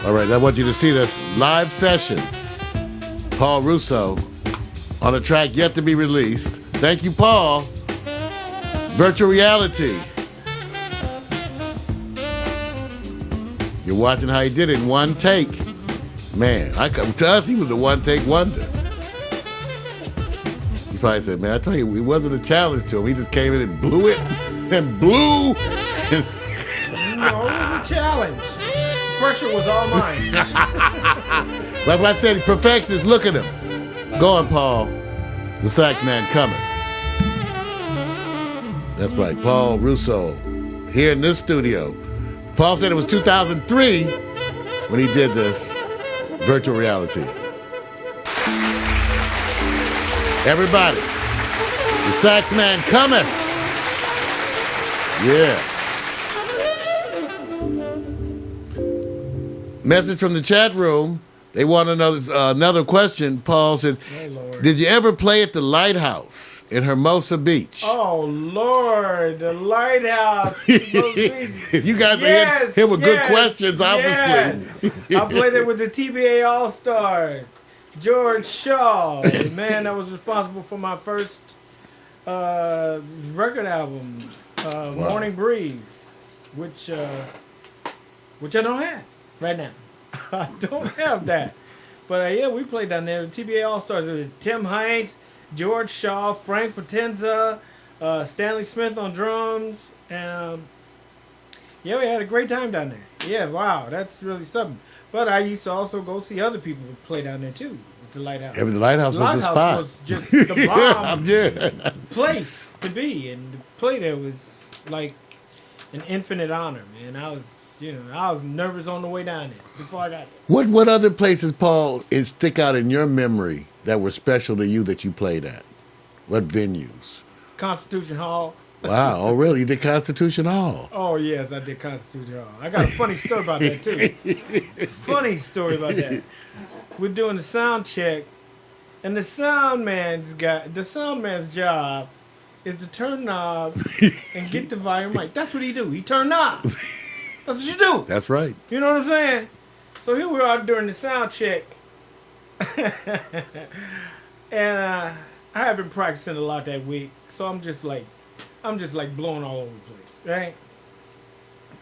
All right, I want you to see this live session. Paul Russo on a track yet to be released. Thank you, Paul. Virtual reality. You're watching how he did it in one take. Man, to us, he was the one take wonder. He probably said, man, I tell you, it wasn't a challenge to him. He just came in and blew it and blew. No, it was a challenge. Pressure was all mine. Like I said, perfectionist, look at him. Go on, Paul. The sax man cometh. That's right, Paul Russo, here in this studio. Paul said it was 2003 when he did this virtual reality. Everybody, the sax man cometh. Yeah. Message from the chat room. They want another question. Paul said, Lord. did you ever play at the Lighthouse in Hermosa Beach? Oh, Lord, the lighthouse. You guys are hitting him with good questions, obviously. Yes. I played it with the TBA All-Stars. George Shaw, the man that was responsible for my first record album, Morning Breeze, which I don't have right now. I don't have that. But yeah, we played down there. The TBA All Stars. It was Tim Hines, George Shaw, Frank Potenza, Stanley Smith on drums, and yeah, we had a great time down there. Yeah, wow, that's really something. But I used to also go see other people play down there too. At the Lighthouse. The Lighthouse was the spot. Was just the bomb Yeah. place to be, and to play there was like an infinite honor, man. I was nervous on the way down there before I got there. What other places, Paul, stick out in your memory that were special to you that you played at? What venues? Constitution Hall. Wow, oh really? You did Constitution Hall? Oh yes, I did Constitution Hall. I got a funny story about that too. Funny story about that. We're doing the sound check, and the sound man's job is to turn knobs and get the volume right. That's what he do. He turn knobs. That's what you do. That's right. You know what I'm saying? So here we are during the sound check, and I have been practicing a lot that week, so I'm just like blowing all over the place, right?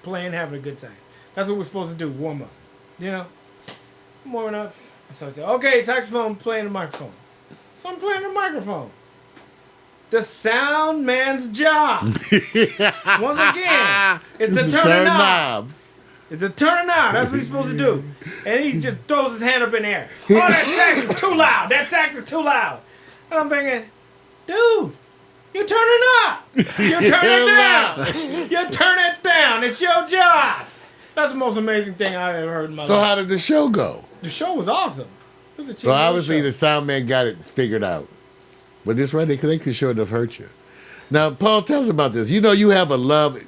Playing, having a good time. That's what we're supposed to do, warm up. You know? I'm warming up. So I say, okay, saxophone, playing the microphone. So I'm playing the microphone. The sound man's job. Once again, it's to turn the knobs. It's a turn a knob. That's what he's supposed to do. And he just throws his hand up in the air. Oh, that sax is too loud. That sax is too loud. And I'm thinking, dude, you turn it up. You turn it down. You turn it down. It's your job. That's the most amazing thing I've ever heard in my life. So how did the show go? The show was awesome. It was a So obviously show. the sound man got it figured out. But this right, they could sure enough hurt you. Now, Paul, tell us about this. You know you have a love,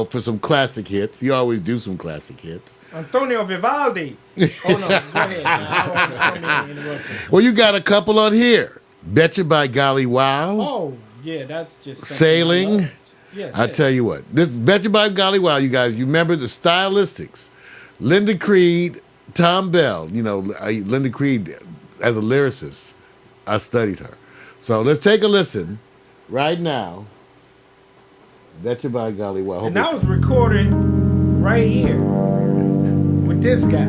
for some classic hits. You always do some classic hits. Antonio Vivaldi. Oh, no. Go ahead. I don't mean to interrupt you. Well, you got a couple on here. Betcha by Golly Wow. Oh, yeah, that's just something I Sailing. love. Yes, I tell you what. This Betcha by Golly Wow, you guys, you remember the stylistics. Linda Creed, Tom Bell. Linda Creed, as a lyricist, I studied her. So let's take a listen right now. Betcha by Golly Wow. And I was recording right here with this guy.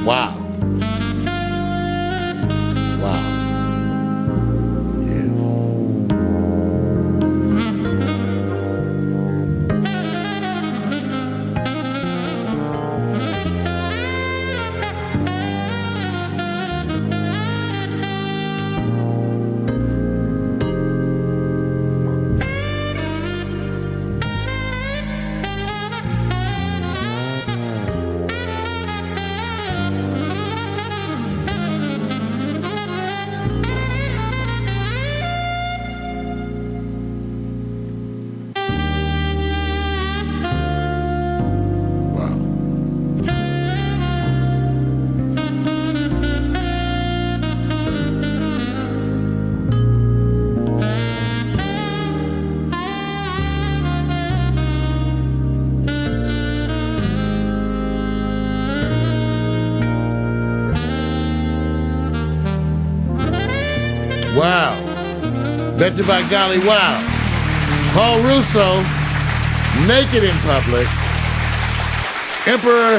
Wow. Wow. Yes. Wow. Wow. Betcha by golly, wow. Paul Russo, naked in public. Emperor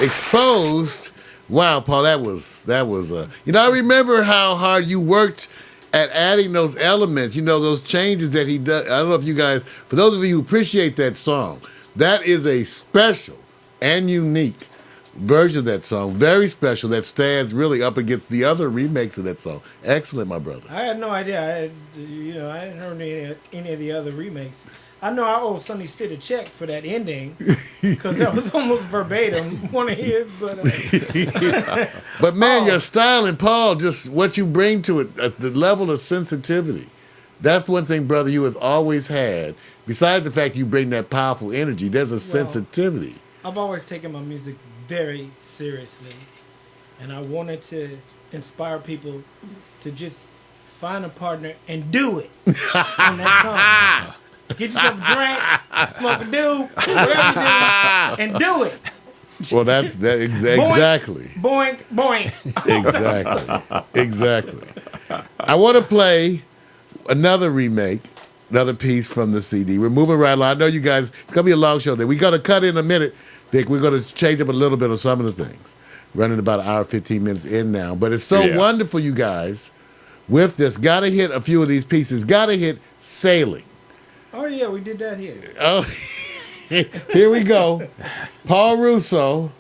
exposed. Wow, Paul, that was I remember how hard you worked at adding those elements, those changes that he does. I don't know if you guys, for those of you who appreciate that song, that is a special and unique version of that song. Very special, that stands really up against the other remakes of that song. Excellent, my brother. I had no idea. I hadn't heard any of the other remakes. I know I owe Sonny Sid a check for that ending because that was almost verbatim one of his. But man, your style and Paul, just what you bring to it, the level of sensitivity. That's one thing, brother, you have always had. Besides the fact you bring that powerful energy, there's a sensitivity. I've always taken my music very seriously, and I wanted to inspire people to just find a partner and do it on that song. Get yourself a drink, smoke a do, whatever you do, and do it. Well, that's exactly. Boink, boink. Exactly. I want to play another remake, another piece from the CD. We're moving right along. I know you guys, it's going to be a long show today. We're going to cut in a minute, Vic. We're going to change up a little bit of some of the things. Running about an hour, 15 minutes in now. But it's so wonderful, you guys, with this. Got to hit a few of these pieces. Got to hit Sailing. Oh, yeah, we did that here. Oh, here we go. Paul Russo.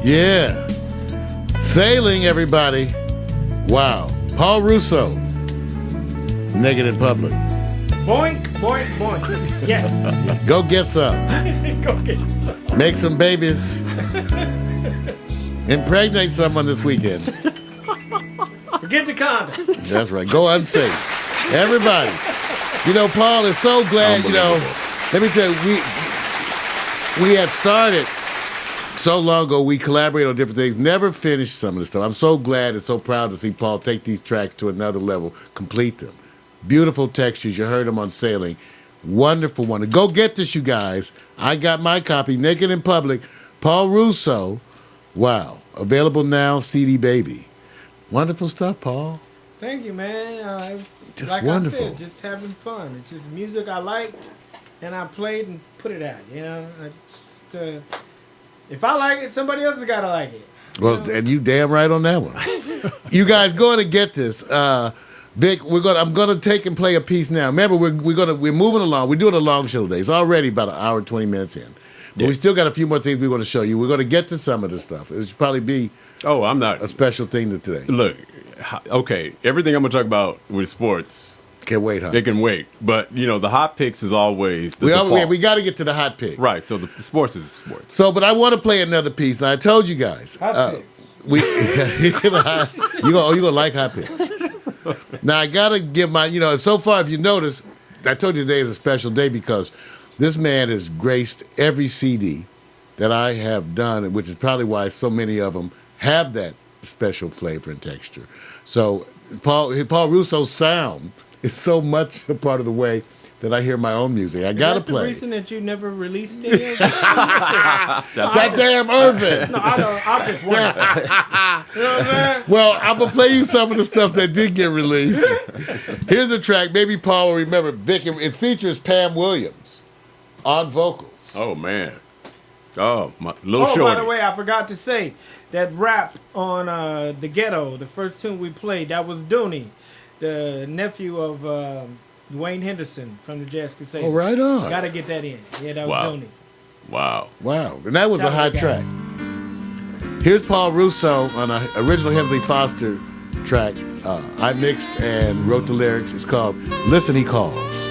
Yeah. Sailing, everybody. Wow. Paul Russo. Naked in Public. Boink, boink, boink. Yes. Go get some. Go get some. Make some babies. Impregnate someone this weekend. Forget the condom. That's right. Go unsafe. Everybody. You know, Paul is so glad, you know. Let me tell you, we had started so long ago. We collaborated on different things. Never finished some of the stuff. I'm so glad and so proud to see Paul take these tracks to another level, complete them. Beautiful textures. You heard them on Sailing. Wonderful one. Go get this, you guys. I got my copy, Naked in Public. Paul Russo. Wow. Available now, CD Baby. Wonderful stuff, Paul. Thank you, man. It was, Just like wonderful. I said, just having fun. It's just music I liked, and I played and put it out. You know, if I like it, somebody else has got to like it. Well, and you damn right on that one. You guys go in and get this. Vic, I'm gonna take and play a piece now. Remember, we're moving along. We're doing a long show today. It's already about an hour and 20 minutes in. But we still got a few more things we want to show you. We're going to get to some of this stuff. It should probably be I'm not a special thing today. Look, okay, everything I'm gonna talk about with sports, Can't wait, huh? they can wait. But you know, the hot picks is always the default. We got to get to the hot picks. Right. So the sports is sports. So, but I want to play another piece. And I told you guys. Hot picks. You're gonna like hot picks. Now I gotta give my, so far if you notice, I told you today is a special day because this man has graced every CD that I have done, which is probably why so many of them have that special flavor and texture. So Paul Russo's sound is so much a part of the way that I hear my own music. I gotta play. The reason that you never released it? That damn Irvin. No, I don't. I just wonder. You know what I'm saying? Well, I'm going to play you some of the stuff that did get released. Here's a track. Maybe Paul will remember. Vic, it features Pam Williams on vocals. Oh man. Oh, my little Oh, shorty. by the way, I forgot to say that rap on The Ghetto, the first tune we played, that was Dooney, the nephew of Dwayne Henderson from the Jazz Crusaders. Oh, right on. Gotta get that in. Yeah, that was Wow. Dooney. Wow. Wow. And that was a Tell me hot the guy. track. Here's Paul Russo on an original Henry Foster track. I mixed and wrote the lyrics. It's called Listen He Calls.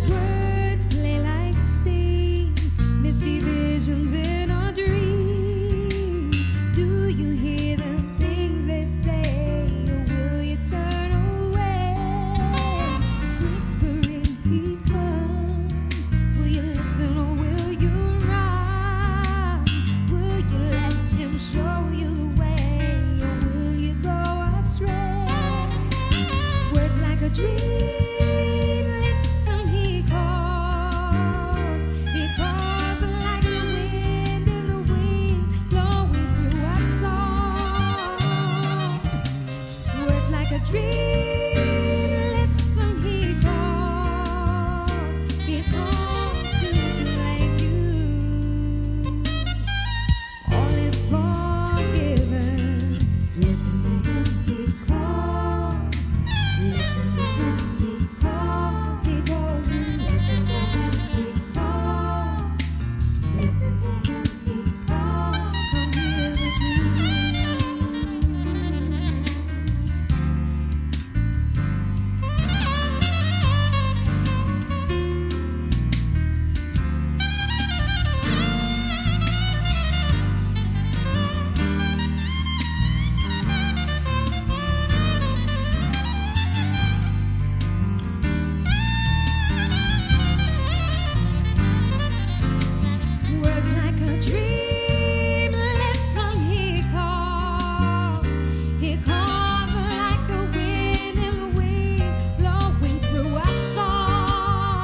Words play like scenes, misty visions in our dream. Do you hear the things they say, or will you turn away? Whispering he comes. Will you listen or will you run? Will you let him show you the way, or will you go astray? Words like a dream. Listen, he calls. He calls like the wind in the wings blowing through our song. Words like a dream. Listen, he calls. He calls to claim you. All is forgiven. Listen to him, he calls. Listen to him, he calls. He calls you. Listen to him, he calls. Listen to him, he calls. I'm here with you. Words like a dream. Listen, he calls. He calls like the wind in the wings blowing through our song.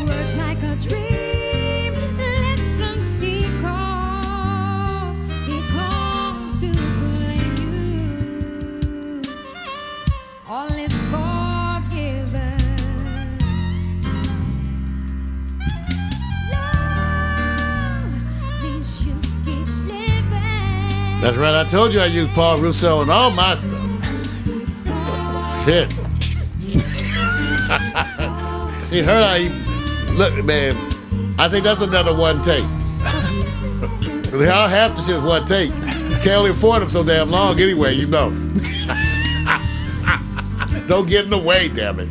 Words like a dream. Listen, he calls. He calls to claim you. All is forgiven. Love means you keep living. That's right. I told you I used Paul Russo on all my stuff. Shit. You heard how he... Look, man, I think that's another one take. Half the shit's one take. Can't only afford them so damn long anyway, you know. Don't get in the way, damn it.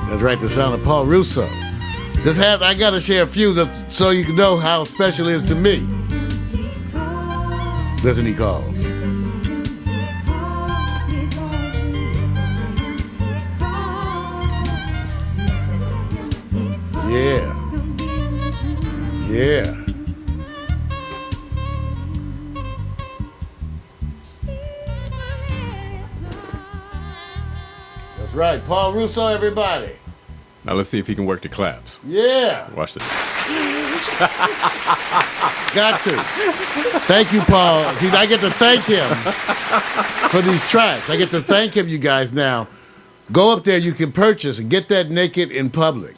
That's right, the sound of Paul Russo. I gotta share a few so you can know how special it is to me. Listen, he calls. Yeah. Yeah. That's right, Paul Russo, everybody. Now let's see if he can work the claps. Yeah. Watch this. Got to. Thank you, Paul. See, I get to thank him for these tracks. I get to thank him, you guys. Now, go up there. You can purchase and get that naked in public.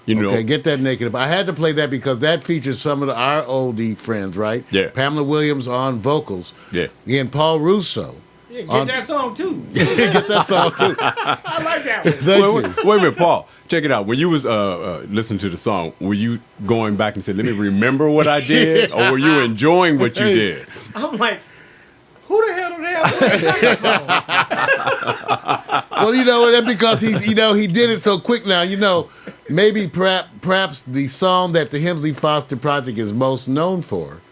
You know, Okay, get that naked. I had to play that because that features some of our oldie friends, right? Yeah. Pamela Williams on vocals. Yeah. And Paul Russo. Yeah, get that song too. Get that song too. I like that one. Thank you. wait a minute, Paul. Check it out. When you was listening to the song, were you going back and said, "Let me remember what I did," or were you enjoying what you did? I'm like, who the hell do they have on the saxophone? Well, you know, that's because he did it so quick now. You know, maybe perhaps the song that the Hemsley Foster Project is most known for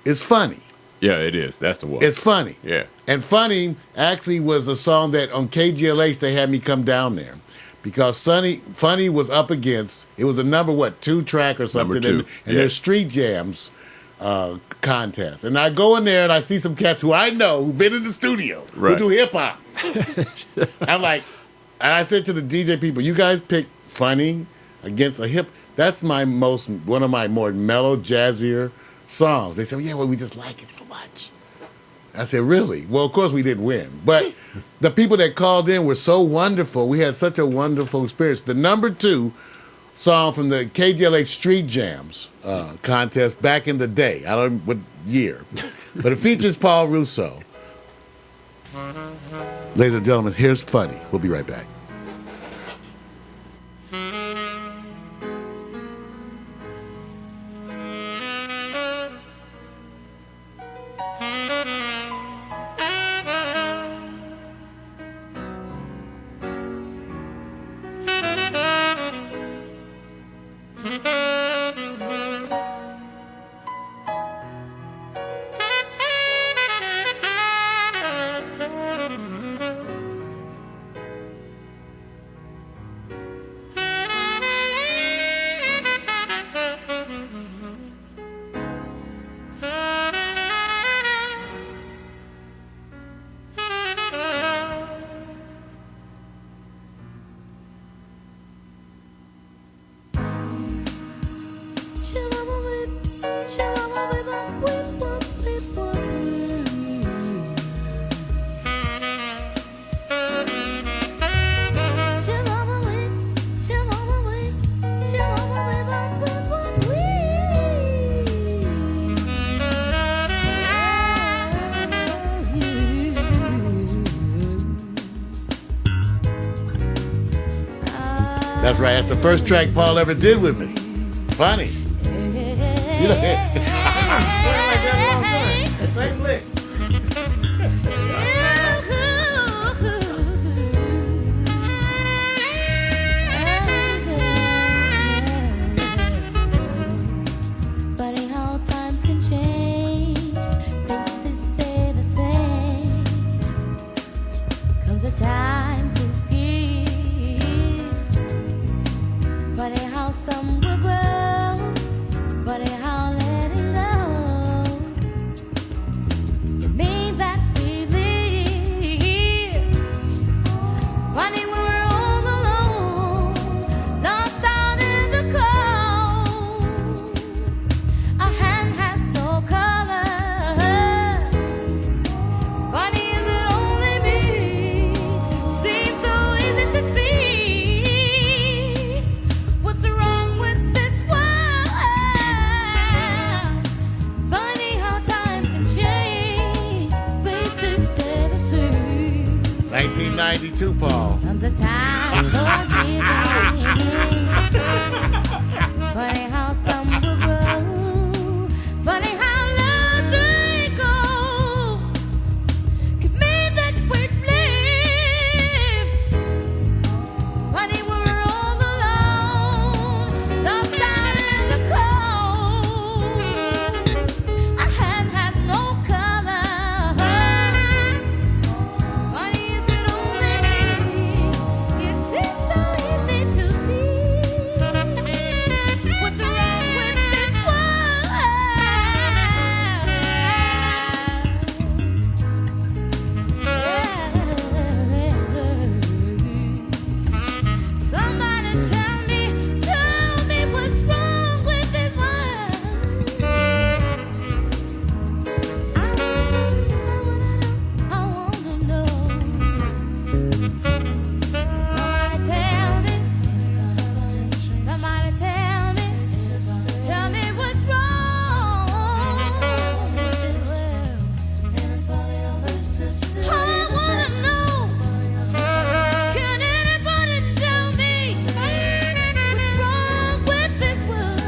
is Funny. Yeah, it is. That's the one. It's Funny. Yeah. And Funny actually was a song that on KGLH they had me come down there. Because Funny was up against, it was a number 2 track or something. Number 2. And there's Street Jams contest. And I go in there and I see some cats who I know who've been in the studio who Right. do hip hop. I'm like, and I said to the DJ people, you guys pick Funny against a hip. That's one of my more mellow, jazzier songs. They said, well, yeah, well, we just like it so much. I said, really? Well, of course we didn't win. But the people that called in were so wonderful. We had such a wonderful experience. The number 2 song from the KGLH Street Jams contest back in the day. I don't know what year. But it features Paul Russo. Ladies and gentlemen, here's Funny. We'll be right back. That's right. That's the first track Paul ever did with me. Funny. You know, Playing like that a long time. The same licks. Funny how times can change, faces stay the same. Comes a time to give. Funny how some will grow. Funny how letting go. 1992, Paul. Comes a time for giving. Funny how some will grow. Funny how love to go. Could mean that we live. Funny we're all alone, lost out in the cold. Our hand has no color. Funny is it only me? It seems so easy to see. What's wrong with this world? Somebody tell me what's wrong with this world. I wanna know. Somebody tell me what's wrong with this world. I wanna know. Can anybody tell me what's wrong with this world?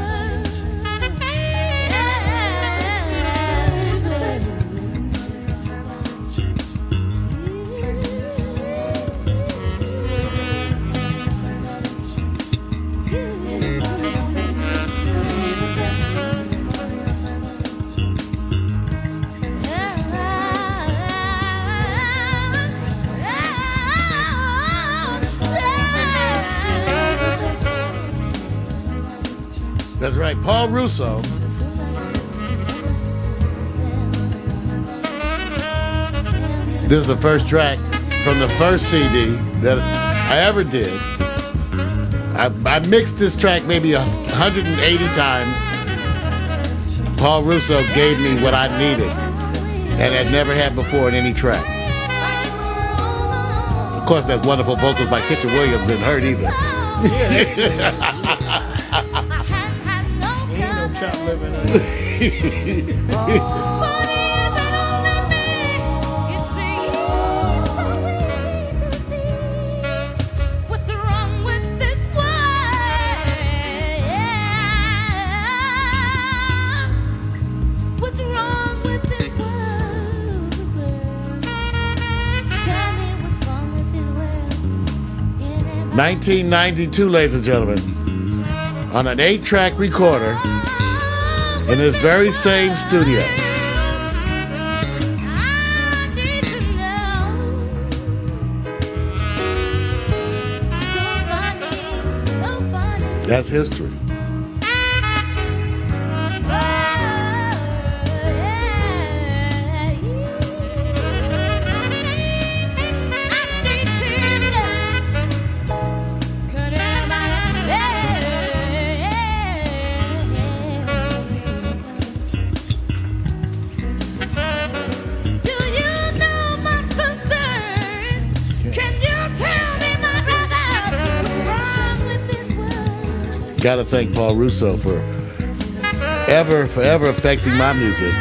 That's right, Paul Russo. This is the first track from the first CD that I ever did. I mixed this track maybe 180 times. Paul Russo gave me what I needed and had never had before in any track. Of course, that wonderful vocals by Kitchen Williams didn't hurt either. Ain't no chop living on it. What's wrong with this world? What's wrong with this world? Tell me what's wrong with this world. 1992, ladies and gentlemen, on an 8-track recorder in this very same studio. I need to know. So funny. That's history. Got to thank Paul Russo for forever affecting my music.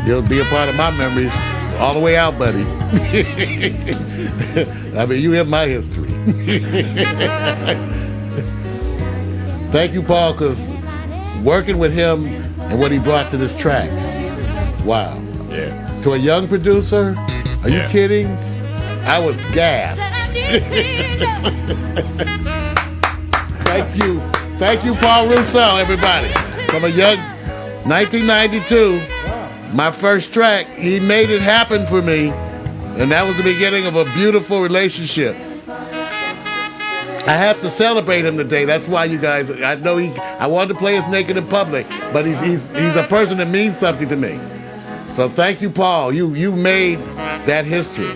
You'll be a part of my memories all the way out, buddy. I mean, you have my history. Thank you, Paul, because working with him and what he brought to this track, wow. Yeah. To a young producer, are you Yeah. kidding? I was gassed. Thank you, Paul Russo, everybody. From a young 1992, my first track, he made it happen for me, and that was the beginning of a beautiful relationship. I have to celebrate him today. That's why, you guys, I know I wanted to play his naked in public, but he's a person that means something to me. So thank you, Paul. You made that history.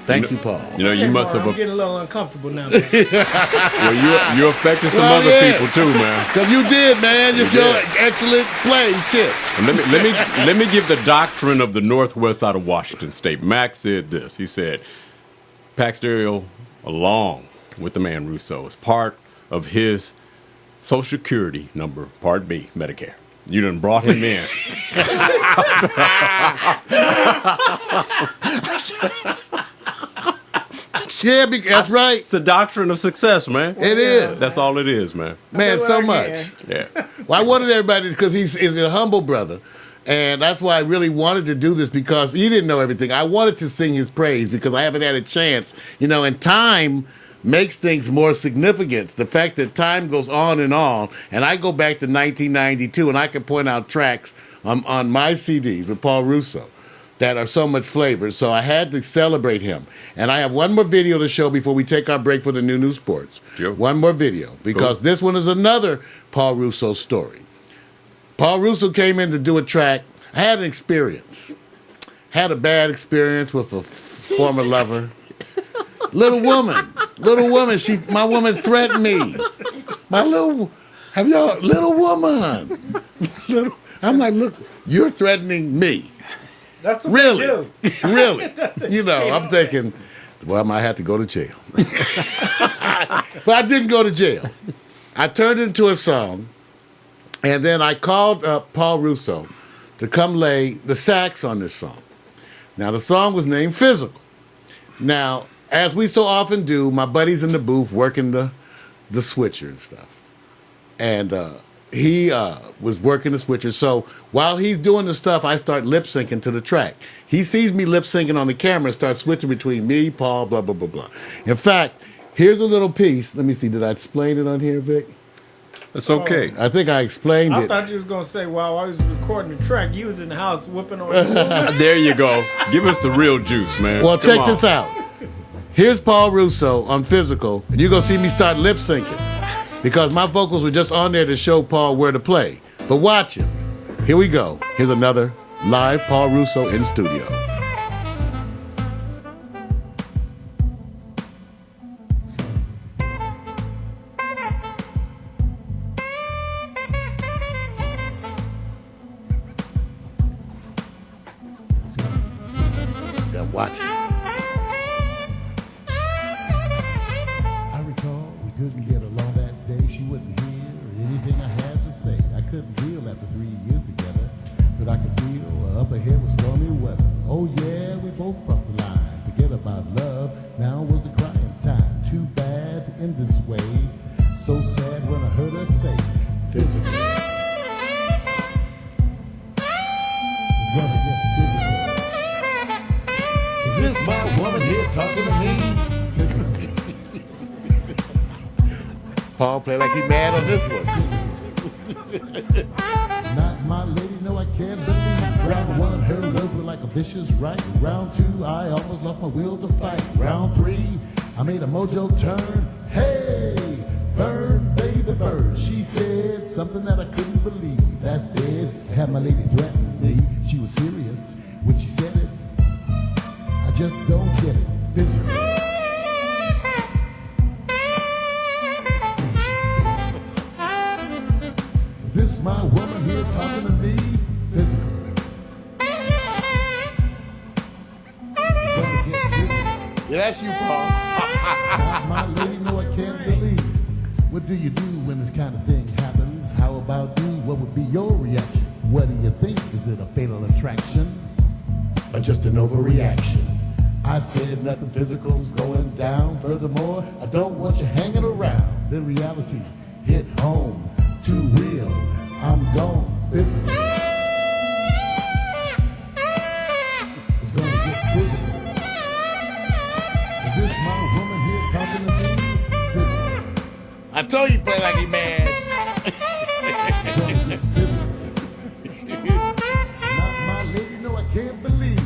Thank you, Paul. You know, you must have. I'm getting a little uncomfortable now. Well, you affected some Well, other yeah. people too, man. Because you did, man. Just You your did. excellent play. Shit. And let me give the doctrine of the Northwest side of Washington State. Max said this. He said, Pac Stereo, along with the man Russo, is part of his Social Security number, Part B, Medicare. You done brought him in. Yeah, that's right. It's the doctrine of success, man. It is. That's all it is, man. Man, Do so what I much. Yeah. Well, I wanted everybody, because he's a humble brother. And that's why I really wanted to do this, because he didn't know everything. I wanted to sing his praise because I haven't had a chance. You know, and time makes things more significant. The fact that time goes on, and I go back to 1992, and I can point out tracks on my CDs with Paul Russo that are so much flavor. So I had to celebrate him. And I have one more video to show before we take our break for the new sports. Sure. One more video, because this one is another Paul Russo story. Paul Russo came in to do a track. I had an experience. Had a bad experience with a former lover. Little woman, my woman threatened me. Little woman. I'm like, look, you're threatening me. That's what Really? they do. Really? You know, I'm thinking, well, I might have to go to jail. But I didn't go to jail. I turned it into a song, and then I called up Paul Russo to come lay the sax on this song. Now, the song was named Physical. Now, as we so often do, my buddy's in the booth working the switcher and stuff. And he was working the switcher. So while he's doing the stuff, I start lip syncing to the track. He sees me lip syncing on the camera and starts switching between me, Paul, blah, blah, blah, blah. In fact, here's a little piece. Let me see. Did I explain it on here, Vic? It's okay. I think I explained I it. thought you was gonna say while I was recording the track, you was in the house whipping on the woman. There you go. Give us the real juice, man. Well, Come check this on. out. Here's Paul Russo on Physical, and you're going to see me start lip syncing because my vocals were just on there to show Paul where to play. But watch him. Here we go. Here's another live Paul Russo in studio. Yeah, watch it. I recall we couldn't get along that day. She wouldn't hear anything I had to say. I couldn't deal after 3 years together, but I could feel up ahead was stormy weather. Oh yeah, we both crossed the line. Forget about love, now was the crying time. Too bad to end this way. So sad when I heard her say, physical. It's gonna get physical. Is this my woman here talking to me? Physical. Paul play like he mad on this one. Not my lady, no, I can't believe. Round one, her love was like a vicious right. Round two, I almost lost my will to fight. Round three, I made a mojo turn. Hey, burn, baby, burn. She said something that I couldn't believe. That's dead. I had my lady threaten me. She was serious when she said it. I just don't get it. Physical. Is this my woman here talking to me? Physical. It's gonna get physical. Yeah, that's you, Paul. Not my lady, no, I can't believe. What do you do when this kind of thing happens? How about me? What would be your reaction? What do you think? Is it a fatal attraction? Or just an overreaction? I said nothing physical's going down. Furthermore, I don't want you hanging around. Then reality hit home. Too real. I'm gone. Physical. It's gonna get physical. Is this my woman here talking to me? Physical. I told you play like he mad. It's gonna get physical. Not my lady, no, I can't believe.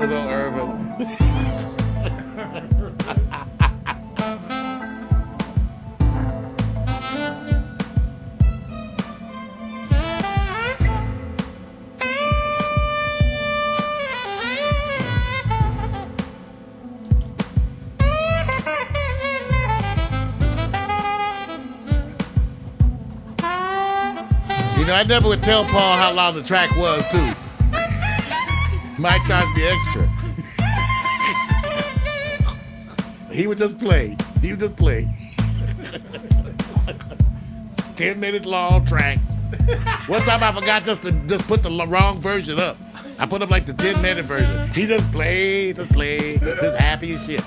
was on Irvin. You know, I never would tell Paul how long the track was, too. Might charge me extra. He would just play. 10-minute long track. One time I forgot just put the wrong version up. I put up like the 10-minute version. He just played, just happy as shit.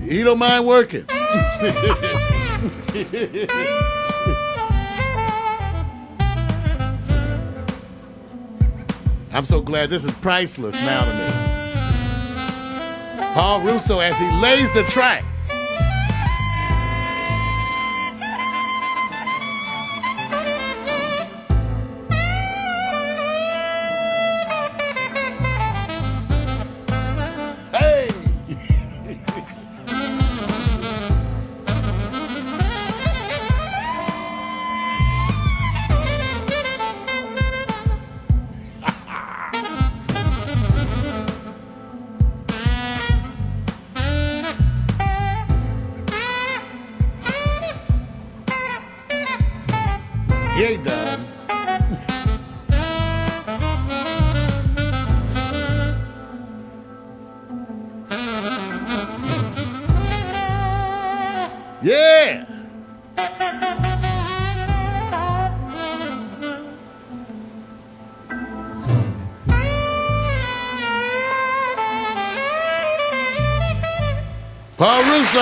He don't mind working. I'm so glad this is priceless now to me. Paul Russo as he lays the track. Hey! He ain't done. Yeah. Paul Russo.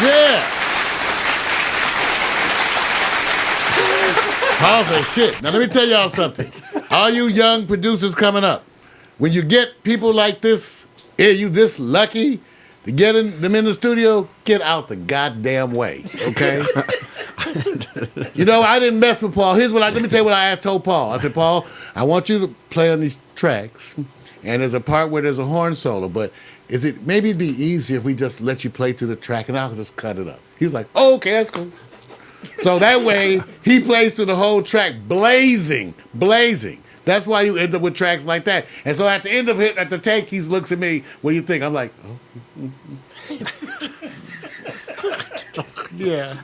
Yeah. Paul said shit. Now let me tell y'all something. All you young producers coming up, when you get people like this, you this lucky to get them in the studio, get out the goddamn way, okay? You know, I didn't mess with Paul. Let me tell you what I told Paul. I said, Paul, I want you to play on these tracks, and there's a part where there's a horn solo, but maybe it'd be easier if we just let you play through the track and I'll just cut it up. He was like, oh, okay, that's cool. So that way, he plays through the whole track blazing. That's why you end up with tracks like that. And so at the end of it, at the take, he looks at me, what do you think? I'm like, oh. Yeah.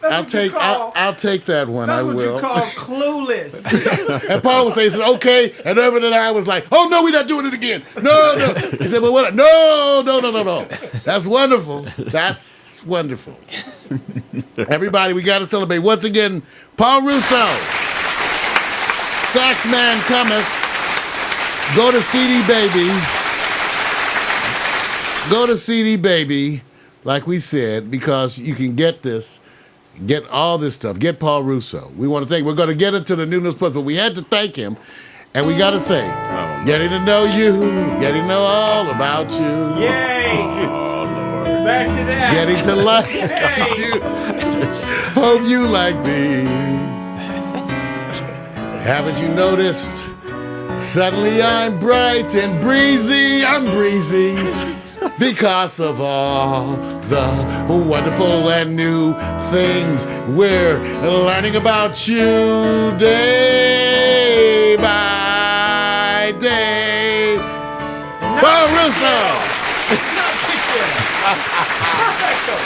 I'll take that one. That's I what will. you call clueless. And Paul would say, he said, okay. And Irvin and I was like, oh, no, we're not doing it again. No. He said, but what? No. That's wonderful. That's wonderful. Everybody, we got to celebrate. Once again, Paul Russo, Sax Man Cometh. Go to CD Baby. Go to CD Baby, like we said, because you can get this. Get all this stuff. Get Paul Russo. We want to thank. We're going to get into the New News Plus, but we had to thank him, and we got to say, getting to know you, getting to know all about you. Yay! Back to that. Getting to like you. Hope you like me. Haven't you noticed? Suddenly I'm bright and breezy. I'm breezy. Because of all the wonderful and new things we're learning about you day by day. Paul Russo! Perfecto.